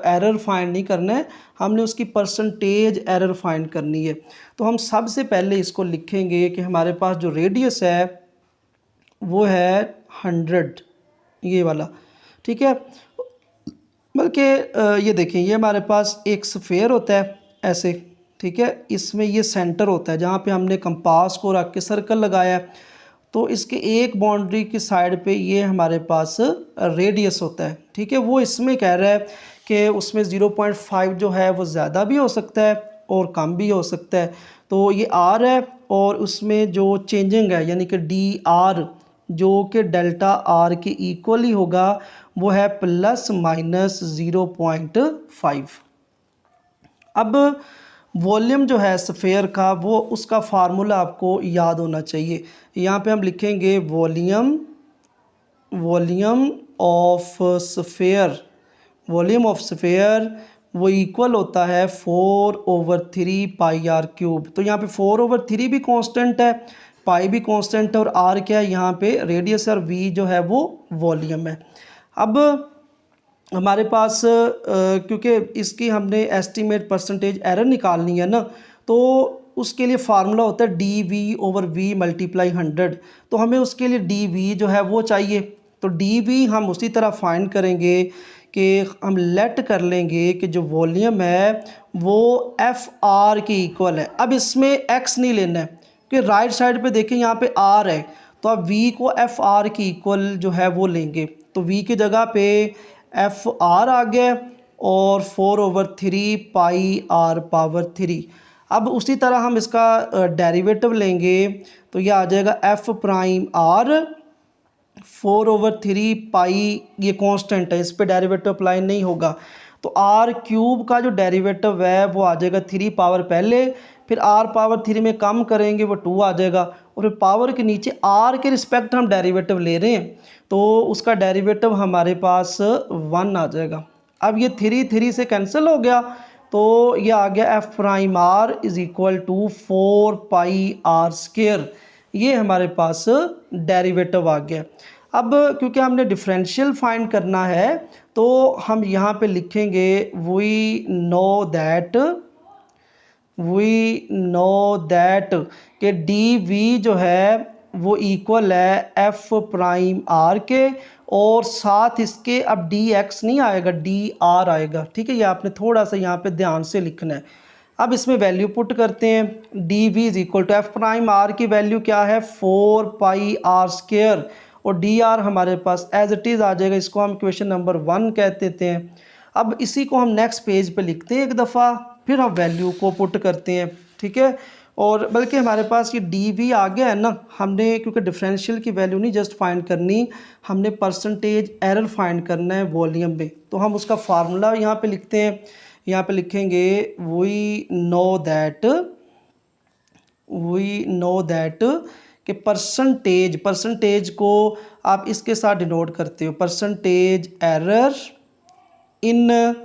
एरर फाइंड नहीं करना है, हमने उसकी परसेंटेज एरर फाइंड करनी है। तो हम सबसे पहले इसको लिखेंगे कि हमारे पास जो रेडियस है वो है 100, ये वाला, ठीक है। बल्कि ये देखें, ये हमारे पास एक स्फेयर होता है ऐसे, ठीक है, इसमें ये सेंटर होता है जहाँ पे हमने कंपास को रख के सर्कल लगाया है, तो इसके एक बाउंड्री की साइड पे ये हमारे पास रेडियस होता है, ठीक है। वो इसमें कह रहा है कि उसमें 0.5 जो है वो ज़्यादा भी हो सकता है और कम भी हो सकता है, तो ये आर है और उसमें जो चेंजिंग है यानी कि डी आर जो कि डेल्टा आर के इक्वल ही होगा, वो है ±0.5। अब वॉल्यूम जो है स्फेयर का वो उसका फार्मूला आपको याद होना चाहिए। यहाँ पे हम लिखेंगे volume of sphere, volume of sphere वो इक्वल होता है 4/3 पाई आर क्यूब। तो यहाँ पे 4/3 भी कांस्टेंट है, पाई भी कांस्टेंट है और आर क्या है यहाँ पे रेडियस और वी जो है वो वॉल्यूम है। अब हमारे पास क्योंकि इसकी हमने एस्टीमेट परसेंटेज एरर निकालनी है ना, तो उसके लिए फार्मूला होता है dV/V × 100। तो हमें उसके लिए dV जो है वो चाहिए, तो dV हम उसी तरह फाइंड करेंगे कि हम लेट कर लेंगे कि जो वॉल्यूम है वो FR के इक्वल है। अब इसमें x नहीं लेना है कि राइट साइड पे देखें यहाँ पे R है, तो अब V को FR के इक्वल जो है वो लेंगे, तो V की जगह पे FR आ गया और 4/3 पाई R⁻3। अब उसी तरह हम इसका डेरिवेटिव लेंगे तो ये आ जाएगा F'(R) 4/3 पाई, ये कांस्टेंट है, इस पे डेरिवेटिव अप्लाई नहीं होगा, तो R³ का जो डेरिवेटिव है वो आ जाएगा 3 पावर पहले, फिर R⁻3 में कम करेंगे वो 2 आ जाएगा और फिर पावर के नीचे R के रिस्पेक्ट हम डेरिवेटिव ले रहे हैं तो उसका डेरिवेटिव हमारे पास 1 आ जाएगा। अब ये 3 से कैंसिल हो गया तो ये आ गया F'(R) = 4 पाई R², ये हमारे पास डेरिवेटिव आ गया। अब क्योंकि हमने डिफरेंशियल फाइंड करना है तो हम यहाँ पे लिखेंगे वी नो दैट कि dV जो है वो इक्वल है F'(R) के, और साथ इसके अब dx नहीं आएगा, dr आएगा, ठीक है। ये आपने थोड़ा सा यहाँ पे ध्यान से लिखना है। अब इसमें वैल्यू पुट करते हैं, dV = F'(R) की वैल्यू क्या है 4 पाई R² और dr हमारे पास एज इट इज़ आ जाएगा, इसको हम क्वेश्चन नंबर 1 कह देते हैं। अब इसी को हम नेक्स्ट पेज पे लिखते हैं एक दफ़ा, फिर हम वैल्यू को पुट करते हैं, ठीक है। और बल्कि हमारे पास ये dV आ गया है ना, हमने क्योंकि डिफरेंशियल की वैल्यू नहीं जस्ट फाइंड करनी, हमने परसेंटेज एरर फाइंड करना है वॉल्यूम में, तो हम उसका फार्मूला यहाँ पे लिखते हैं। यहाँ पे लिखेंगे वी नो दैट कि परसेंटेज को आप इसके साथ डिनोट करते हो, परसेंटेज एरर इन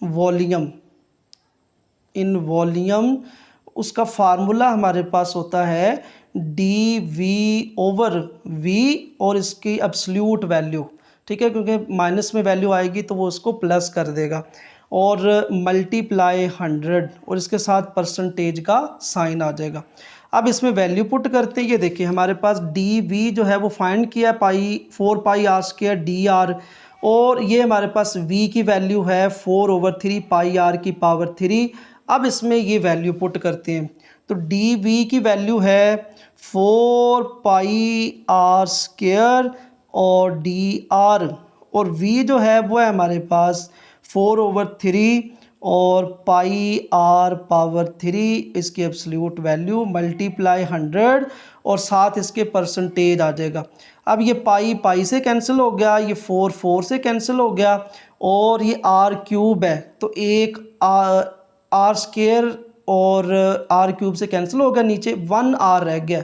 वॉल्यूम, उसका फार्मूला हमारे पास होता है dV/V और इसकी एब्सोल्यूट वैल्यू, ठीक है, क्योंकि माइनस में वैल्यू आएगी तो वो उसको प्लस कर देगा, और मल्टीप्लाई 100 और इसके साथ परसेंटेज का साइन आ जाएगा। अब इसमें वैल्यू पुट करते हैं, ये देखिए हमारे पास dV जो है वो फाइंड किया 4 पाई R² dr, और ये हमारे पास V की वैल्यू है 4/3 पाई R⁻3। अब इसमें ये वैल्यू पुट करते हैं तो dV की वैल्यू है 4 पाई R² और dr, और V जो है वो है हमारे पास 4/3 और पाई R⁻3, इसकी एब्सोल्यूट वैल्यू मल्टीप्लाई 100 और साथ इसके परसेंटेज आ जाएगा। अब ये पाई से कैंसिल हो गया, ये 4 से कैंसिल हो गया और ये R³ है तो एक आर स्केयर और आर क्यूब से कैंसिल हो गया, नीचे 1r रह गया।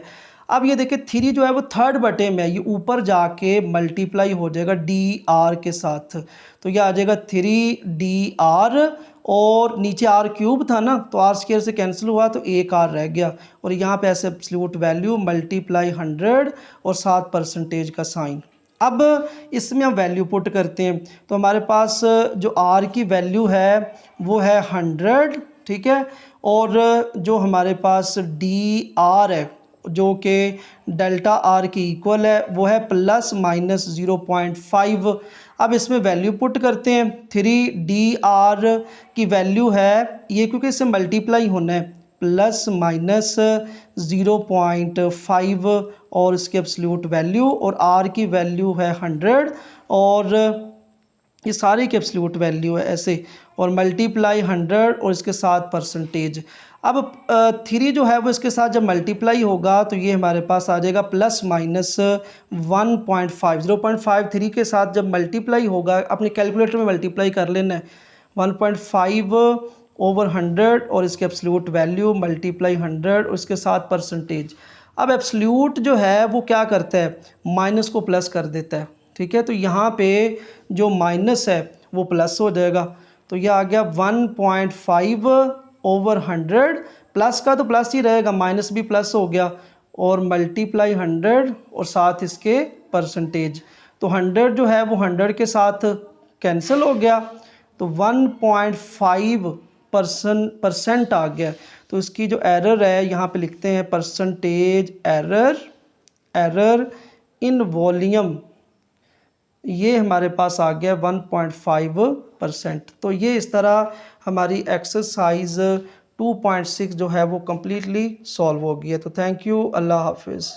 अब ये देखिए 3 जो है वो थर्ड बटे में है, ये ऊपर जाके मल्टीप्लाई हो जाएगा dr के साथ, तो ये आ जाएगा 3dr और नीचे आर क्यूब था ना, तो आर स्केयर से कैंसिल हुआ तो एक आर रह गया, और यहाँ पे ऐसे एब्सोल्यूट वैल्यू मल्टीप्लाई 100 और साथ परसेंटेज का साइन। अब इसमें हम वैल्यू पुट करते हैं, तो हमारे पास जो आर की वैल्यू है वो है 100, ठीक है, और जो हमारे पास डी आर है जो कि डेल्टा आर की इक्वल है वो है ±0.5। अब इसमें वैल्यू पुट करते हैं, 3dr की वैल्यू है ये, क्योंकि इससे मल्टीप्लाई होना है, ±0.5 और इसकी एब्सोल्यूट वैल्यू, और r की वैल्यू है 100 और ये सारे की एब्सोल्यूट वैल्यू है ऐसे, और मल्टीप्लाई 100 और इसके साथ परसेंटेज। अब 3 जो है वो इसके साथ जब मल्टीप्लाई होगा तो ये हमारे पास आ जाएगा ±1.5, 0.5 3 के साथ जब मल्टीप्लाई होगा, अपने कैलकुलेटर में मल्टीप्लाई कर लेना है, 1.5/100 और इसके एब्सोल्यूट वैल्यू मल्टीप्लाई 100 और इसके साथ परसेंटेज। अब एब्सोल्यूट जो है वो क्या करता है, माइनस को प्लस कर देता है, ठीक है, तो यहाँ पे जो माइनस है वो प्लस हो जाएगा, तो ये आ गया 1.5/100, प्लस का तो प्लस ही रहेगा, माइनस भी प्लस हो गया, और मल्टीप्लाई 100 और साथ इसके परसेंटेज, तो 100 जो है वो 100 के साथ कैंसिल हो गया, तो 1.5% आ गया। तो इसकी जो एरर है यहाँ पे लिखते हैं परसेंटेज एरर इन वॉल्यूम, ये हमारे पास आ गया 1.5%। तो ये इस तरह हमारी एक्सरसाइज 2.6 जो है वो कम्प्लीटली सॉल्व हो गई है। तो थैंक यू, अल्लाह हाफिज़।